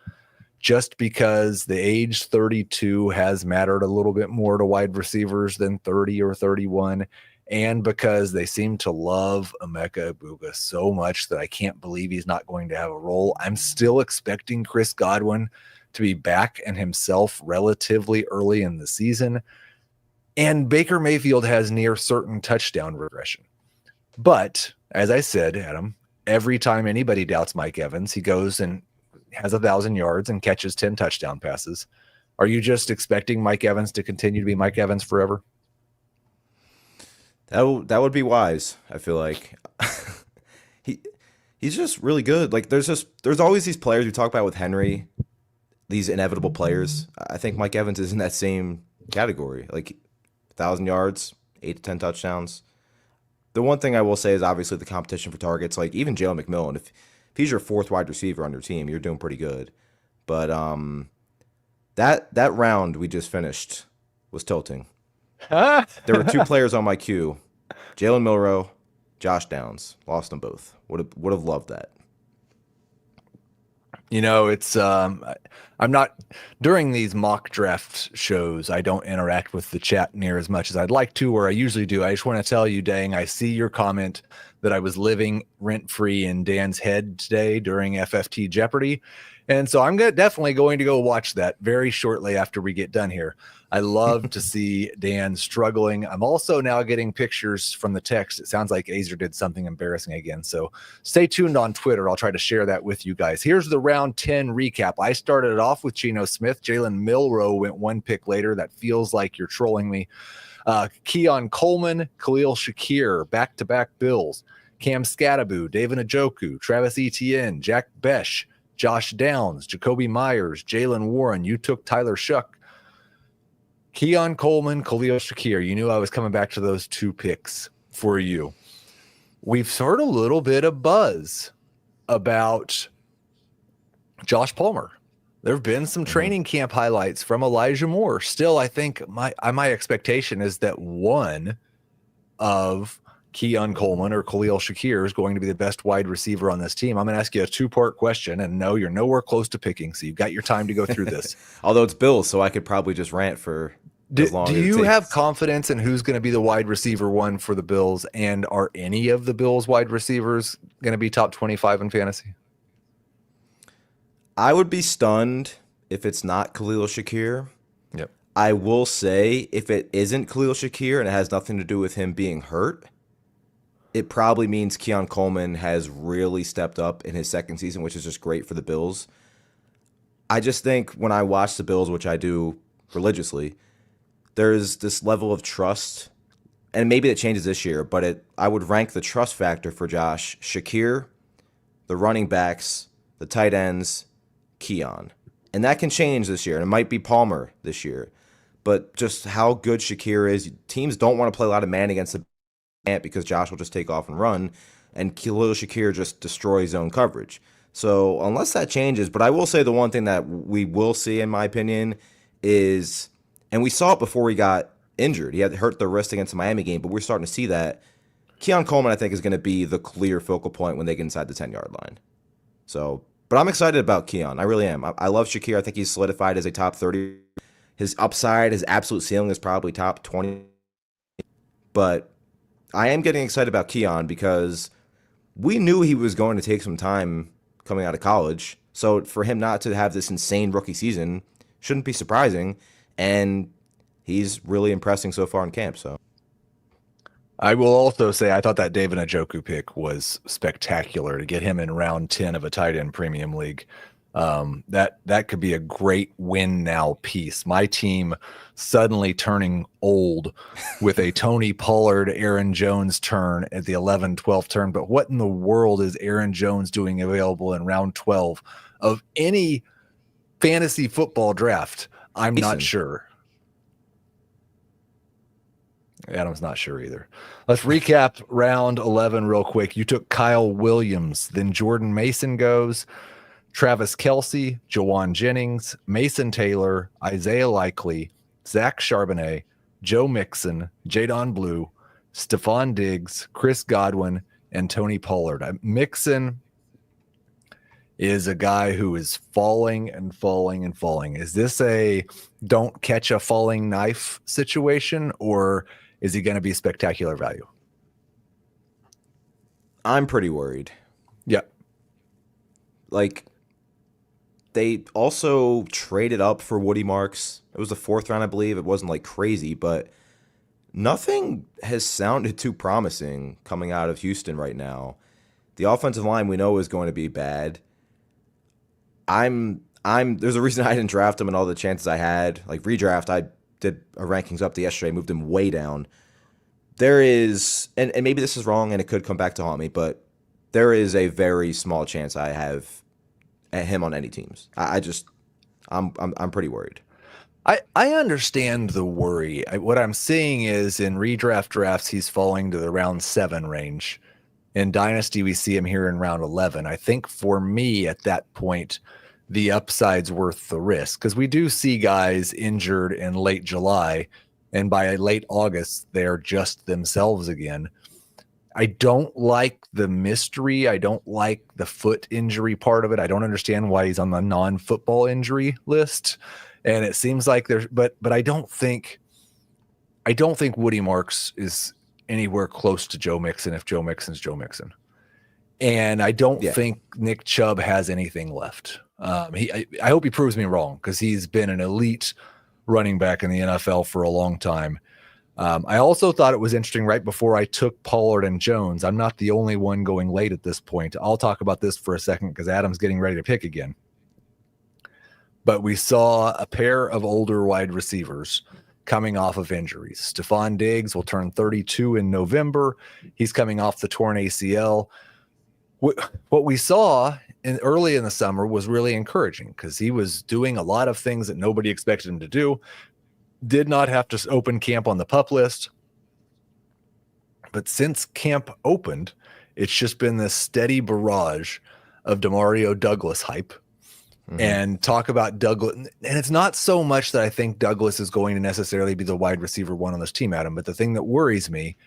just because the age 32 has mattered a little bit more to wide receivers than 30 or 31, and because they seem to love Emeka Egbuka so much that I can't believe he's not going to have a role. I'm still expecting Chris Godwin to be back and himself relatively early in the season, and Baker Mayfield has near certain touchdown regression. But as I said, Adam, every time anybody doubts Mike Evans, he goes and has 1,000 yards and catches 10 touchdown passes. Are you just expecting Mike Evans to continue to be Mike Evans forever? That would be wise, I feel like. He's just really good. Like there's always these players we talk about with Henry, these inevitable players. I think Mike Evans is in that same category. Like 1,000 yards, 8 to 10 touchdowns. The one thing I will say is obviously the competition for targets. Like even Jalen McMillan, if he's your 4th wide receiver on your team, you're doing pretty good. But that round we just finished was tilting. There were 2 players on my queue: Jalen Milroe, Josh Downs. Lost them both. Would have loved that. You know, it's I'm not during these mock draft shows. I don't interact with the chat near as much as I'd like to, or I usually do. I just want to tell you, Dang, I see your comment that I was living rent free in Dan's head today during FFT Jeopardy. And so I'm definitely going to go watch that very shortly after we get done here. I love to see Dan struggling. I'm also now getting pictures from the text. It sounds like Azer did something embarrassing again. So stay tuned on Twitter. I'll try to share that with you guys. Here's the round 10 recap. I started it off with Geno Smith. Jalen Milroe went 1 pick later. That feels like you're trolling me. Keon Coleman, Khalil Shakir, back-to-back Bills. Cam Scattaboo, David Njoku, Travis Etienne, Jack Besh, Josh Downs, Jacoby Myers, Jalen Warren. You took Tyler Shuck. Keon Coleman, Khalil Shakir. You knew I was coming back to those 2 picks for you. We've heard a little bit of buzz about Josh Palmer. There have been some training camp highlights from Elijah Moore. Still, I think my expectation is that one of Keon Coleman or Khalil Shakir is going to be the best wide receiver on this team. I'm going to ask you a 2-part question, and no, you're nowhere close to picking, so you've got your time to go through this. Although it's Bills, so I could probably just rant for as long as Do it you takes. have confidence in who's going to be the wide receiver 1 for the Bills, and are any of the Bills wide receivers going to be top 25 in fantasy? I would be stunned if it's not Khalil Shakir. Yep. I will say if it isn't Khalil Shakir and it has nothing to do with him being hurt, it probably means Keon Coleman has really stepped up in his second season, which is just great for the Bills. I just think when I watch the Bills, which I do religiously, there's this level of trust, and maybe it changes this year, but I would rank the trust factor for Josh Shakir, the running backs, the tight ends, Keon. And that can change this year, and it might be Palmer this year. But just how good Shakir is, teams don't want to play a lot of man against the because Josh will just take off and run, and Khalil Shakir just destroys zone coverage. So unless that changes, but I will say the one thing that we will see, in my opinion, is, and we saw it before he got injured. He had hurt the wrist against the Miami game, but we're starting to see that. Keon Coleman, I think, is going to be the clear focal point when they get inside the 10-yard line. So, but I'm excited about Keon. I really am. I love Shakir. I think he's solidified as a top 30. His upside, his absolute ceiling is probably top 20. But I am getting excited about Keon because we knew he was going to take some time coming out of college. So for him not to have this insane rookie season shouldn't be surprising. And he's really impressing so far in camp. So I will also say I thought that David Njoku pick was spectacular to get him in round 10 of a tight end premium league. That could be a great win now piece. My team suddenly turning old with a Tony Pollard, Aaron Jones turn at the 11-12 turn. But what in the world is Aaron Jones doing available in round 12 of any fantasy football draft? I'm not sure. Adam's not sure either. Let's recap round 11 real quick. You took Kyle Williams, then Jordan Mason goes, Travis Kelce, Jawan Jennings, Mason Taylor, Isaiah Likely, Zach Charbonnet, Joe Mixon, Jadon Blue, Stephon Diggs, Chris Godwin, and Tony Pollard. Mixon is a guy who is falling and falling and falling. Is this a don't catch a falling knife situation, or is he going to be spectacular value? I'm pretty worried. Yeah. Like, they also traded up for Woody Marks. It was the 4th round, I believe. It wasn't like crazy, but nothing has sounded too promising coming out of Houston right now. The offensive line we know is going to be bad. There's a reason I didn't draft him and all the chances I had. Like redraft, I did a rankings update yesterday, moved him way down. There is, and maybe this is wrong and it could come back to haunt me, but there is a very small chance I have at him on any teams. I'm pretty worried. I understand the worry. What I'm seeing is in redraft drafts, he's falling to the round 7 range. In Dynasty, we see him here in round 11. I think for me at that point, the upside's worth the risk because we do see guys injured in late July, and by late August, they're just themselves again. I don't like the mystery. I don't like the foot injury part of it. I don't understand why he's on the non-football injury list. And it seems like there's, but I don't think Woody Marks is anywhere close to Joe Mixon if Joe Mixon's Joe Mixon. And I don't think Nick Chubb has anything left. I hope he proves me wrong because he's been an elite running back in the NFL for a long time. I also thought it was interesting right before I took Pollard and Jones. I'm not the only one going late at this point. I'll talk about this for a second because Adam's getting ready to pick again. But we saw a pair of older wide receivers coming off of injuries. Stephon Diggs will turn 32 in November. He's coming off the torn ACL. What we saw early in the summer was really encouraging because he was doing a lot of things that nobody expected him to do. Did not have to open camp on the PUP list. But since camp opened, it's just been this steady barrage of Demario Douglas hype. And talk about Douglas. And it's not so much that I think Douglas is going to necessarily be the wide receiver one on this team, Adam. But the thing that worries me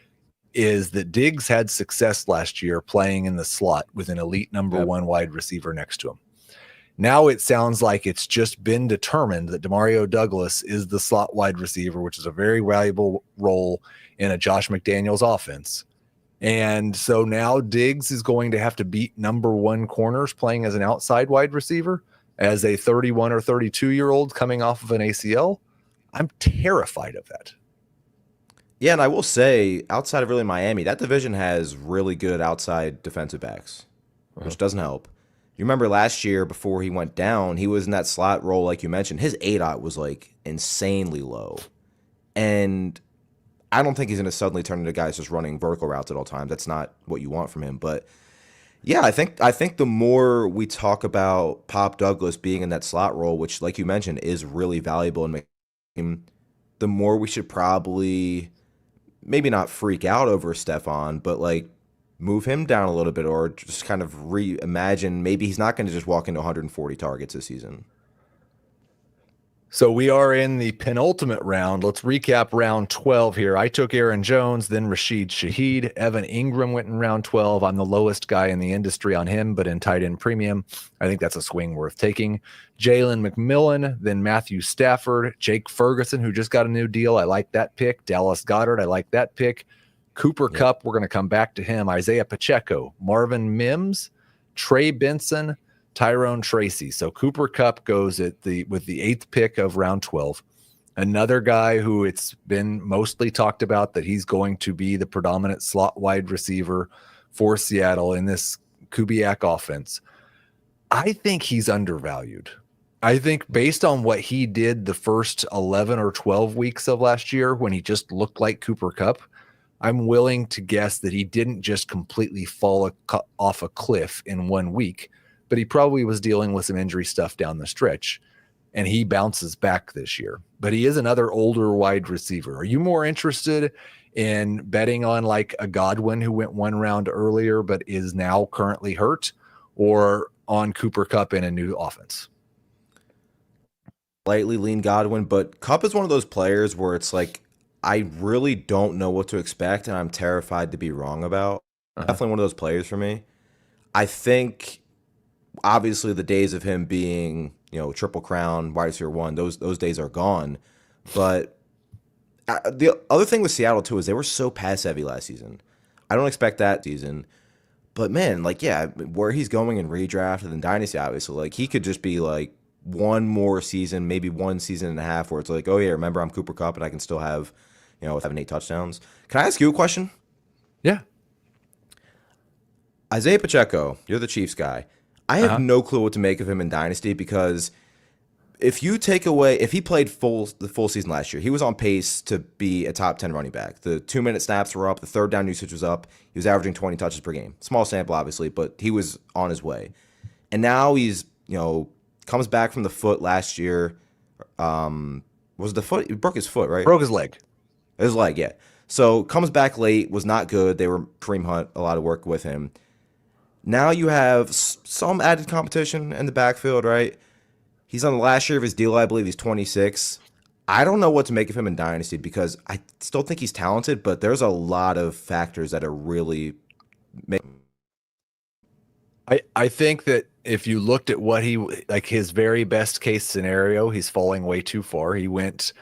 is that Diggs had success last year playing in the slot with an elite number one wide receiver next to him. Now it sounds like it's just been determined that Demario Douglas is the slot wide receiver, which is a very valuable role in a Josh McDaniels offense. And so now Diggs is going to have to beat number one corners playing as an outside wide receiver as a 31 or 32-year-old coming off of an ACL. I'm terrified of that. Yeah, and I will say, outside of really Miami, that division has really good outside defensive backs, which doesn't help. You remember last year before he went down, he was in that slot role like you mentioned. His ADOT was like insanely low. And I don't think he's going to suddenly turn into guys just running vertical routes at all times. That's not what you want from him. But yeah, I think the more we talk about Pop Douglas being in that slot role, which like you mentioned is really valuable in him, the more we should probably maybe not freak out over Stephon, but like move him down a little bit or just kind of reimagine maybe he's not going to just walk into 140 targets this season. So we are in the penultimate round. Let's recap round 12 here. I took Aaron Jones, then Rashid Shaheed. Evan Ingram went in round 12. I'm the lowest guy in the industry on him, but in tight end premium, I think that's a swing worth taking. Jalen McMillan, then Matthew Stafford. Jake Ferguson, who just got a new deal. I like that pick. Dallas Goedert, I like that pick. Cooper Kupp, we're going to come back to him. Isaiah Pacheco, Marvin Mims, Trey Benson, Tyrone Tracy. So Cooper Kupp goes with the 8th pick of round 12. Another guy who it's been mostly talked about that he's going to be the predominant slot wide receiver for Seattle in this Kubiak offense. I think he's undervalued. I think based on what he did the first 11 or 12 weeks of last year when he just looked like Cooper Kupp, I'm willing to guess that he didn't just completely fall off a cliff in 1 week, but he probably was dealing with some injury stuff down the stretch, and he bounces back this year. But he is another older wide receiver. Are you more interested in betting on like a Godwin who went 1 round earlier but is now currently hurt, or on Cooper Kupp in a new offense? Slightly lean Godwin, but Kupp is one of those players where it's like, I really don't know what to expect, and I'm terrified to be wrong about. Definitely one of those players for me. I think obviously the days of him being, Triple Crown, wide receiver 1, those days are gone. But the other thing with Seattle too is they were so pass heavy last season. I don't expect that season. But man, where he's going in redraft and then Dynasty, obviously, he could just be like one more season, maybe 1 season and a half, where it's like, oh yeah, remember I'm Cooper Kupp and I can still have, 7, 8 touchdowns. Can I ask you a question? Yeah. Isaiah Pacheco, you're the Chiefs guy. I have no clue what to make of him in Dynasty, because if he played the full season last year, he was on pace to be a top 10 running back. The 2-minute snaps were up, the third down usage was up. He was averaging 20 touches per game. Small sample, obviously, but he was on his way. And now he's, comes back from the foot last year. Was the foot? He broke his foot, right? Broke his leg. His leg, yeah. So comes back late, was not good. They were Kareem Hunt, a lot of work with him. Now you have some added competition in the backfield, right? He's on the last year of his deal, I believe. He's 26. I don't know what to make of him in Dynasty, because I still think he's talented, but there's a lot of factors that are really I think that if you looked at what his very best case scenario, he's falling way too far. He went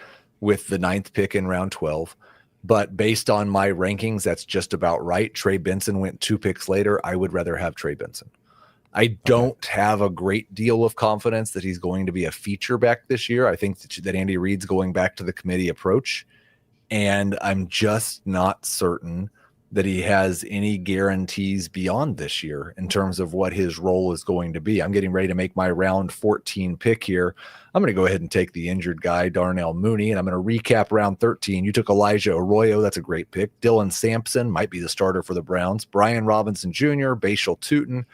with the 9th pick in round 12. But based on my rankings, that's just about right. Trey Benson went 2 picks later. I would rather have Trey Benson. I don't have a great deal of confidence that he's going to be a feature back this year. I think that Andy Reid's going back to the committee approach, and I'm just not certain that he has any guarantees beyond this year in terms of what his role is going to be. I'm getting ready to make my round 14 pick here. I'm going to go ahead and take the injured guy, Darnell Mooney, and I'm going to recap round 13. You took Elijah Arroyo. That's a great pick. Dylan Sampson might be the starter for the Browns. Brian Robinson Jr., Bashal Tutin,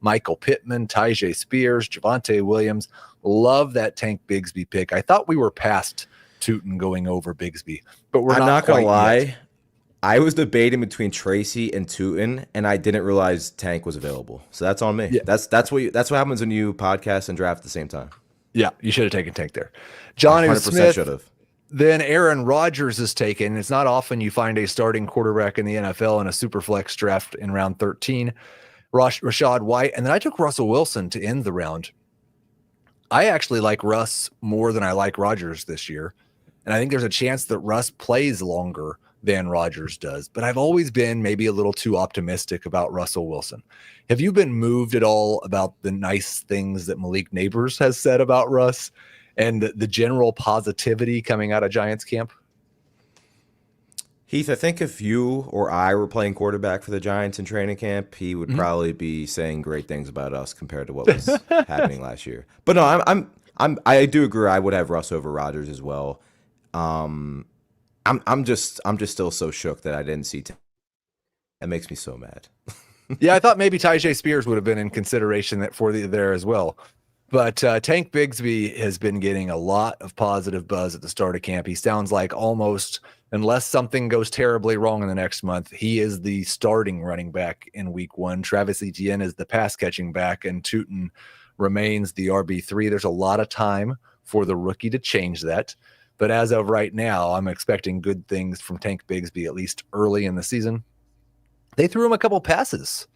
Michael Pittman, Tyjae Spears, Javonte Williams. Love that Tank Bigsby pick. I thought we were past Tootin going over Bigsby, but I'm not gonna lie. Yet. I was debating between Tracy and Tootin, and I didn't realize Tank was available. So that's on me. Yeah. That's what happens when you podcast and draft at the same time. Yeah, you should have taken Tank there. Johnny 100% Smith should have. Then Aaron Rodgers is taken. It's not often you find a starting quarterback in the NFL in a Superflex draft in round 13. Rashad White. And then I took Russell Wilson to end the round. I actually like Russ more than I like Rodgers this year. And I think there's a chance that Russ plays longer than Rodgers does. But I've always been maybe a little too optimistic about Russell Wilson. Have you been moved at all about the nice things that Malik Neighbors has said about Russ and the general positivity coming out of Giants camp? Heath, I think if you or I were playing quarterback for the Giants in training camp, he would probably be saying great things about us compared to what was happening last year. But no, I do agree. I would have Russ over Rodgers as well. I'm just still so shook that I didn't see. That makes me so mad. Yeah, I thought maybe Tyjae Spears would have been in consideration there as well. But Tank Bigsby has been getting a lot of positive buzz at the start of camp. He sounds like almost, unless something goes terribly wrong in the next month, he is the starting running back in week 1. Travis Etienne is the pass catching back, and Tootin remains the RB3. There's a lot of time for the rookie to change that. But as of right now, I'm expecting good things from Tank Bigsby, at least early in the season. They threw him a couple passes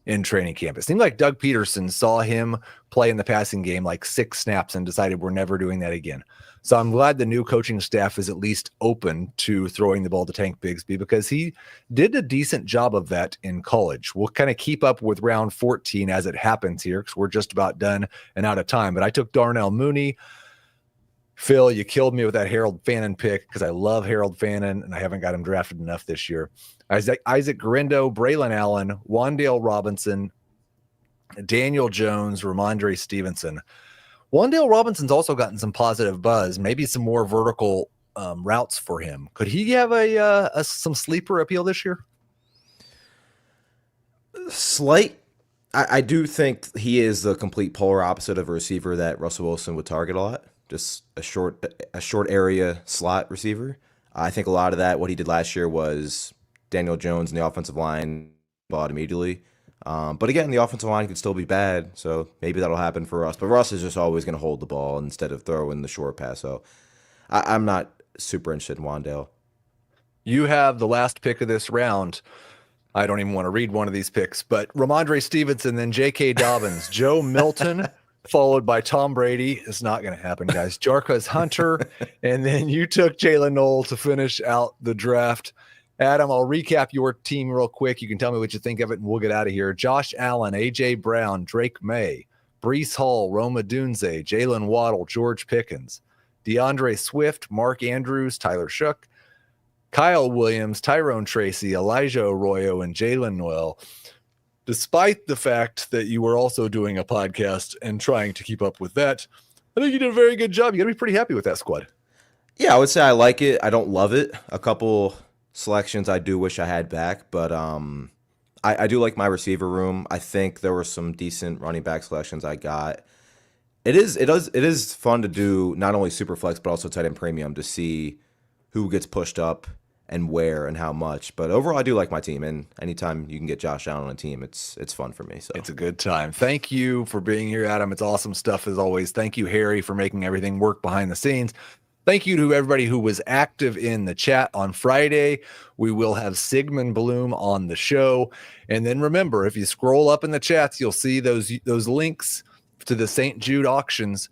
in training camp. It seemed like Doug Peterson saw him play in the passing game like 6 snaps and decided we're never doing that again. So I'm glad the new coaching staff is at least open to throwing the ball to Tank Bigsby, because he did a decent job of that in college. We'll kind of keep up with round 14 as it happens here, because we're just about done and out of time. But I took Darnell Mooney. Phil, you killed me with that Harold Fannin pick, because I love Harold Fannin and I haven't got him drafted enough this year. Isaac Garindo, Braylon Allen, Wan'Dale Robinson, Daniel Jones, Ramondre Stevenson. Wan'Dale Robinson's also gotten some positive buzz, maybe some more vertical routes for him. Could he have some sleeper appeal this year? Slight. I do think he is the complete polar opposite of a receiver that Russell Wilson would target a lot. Just a short area slot receiver. I think a lot of that, what he did last year, was Daniel Jones and the offensive line bought immediately. But again, the offensive line could still be bad, so maybe that'll happen for Russ. But Russ is just always going to hold the ball instead of throwing the short pass. So I'm not super interested in Wan'Dale. You have the last pick of this round. I don't even want to read one of these picks, but Ramondre Stevenson, then J.K. Dobbins, Joe Milton, followed by Tom Brady. It's not going to happen, guys. Jarquez Hunter, and then you took Jalen Noel to finish out the draft. Adam, I'll recap your team real quick. You can tell me what you think of it, and we'll get out of here. Josh Allen, A.J. Brown, Drake May, Breece Hall, Roma Dunze, Jalen Waddle, George Pickens, DeAndre Swift, Mark Andrews, Tyler Shook, Kyle Williams, Tyrone Tracy, Elijah Arroyo, and Jalen Noel. Despite the fact that you were also doing a podcast and trying to keep up with that, I think you did a very good job. You got to be pretty happy with that squad. Yeah, I would say I like it. I don't love it. A couple selections I do wish I had back, but I do like my receiver room. I think there were some decent running back selections I got. It is fun to do not only Superflex but also tight end premium to see who gets pushed up and where and how much. But overall, I do like my team, and anytime you can get Josh Allen on a team, it's fun for me. So it's a good time. Thank you for being here, Adam. It's awesome stuff as always. Thank you, Harry, for making everything work behind the scenes. Thank you to everybody who was active in the chat on Friday. We will have Sigmund Bloom on the show. And then remember, if you scroll up in the chats, you'll see those links to the St. Jude auctions.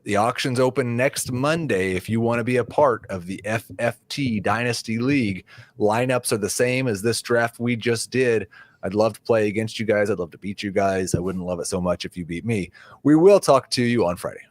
The auctions open next Monday. If you want to be a part of the FFT Dynasty League, lineups are the same as this draft we just did. I'd love to play against you guys. I'd love to beat you guys. I wouldn't love it so much if you beat me. We will talk to you on Friday.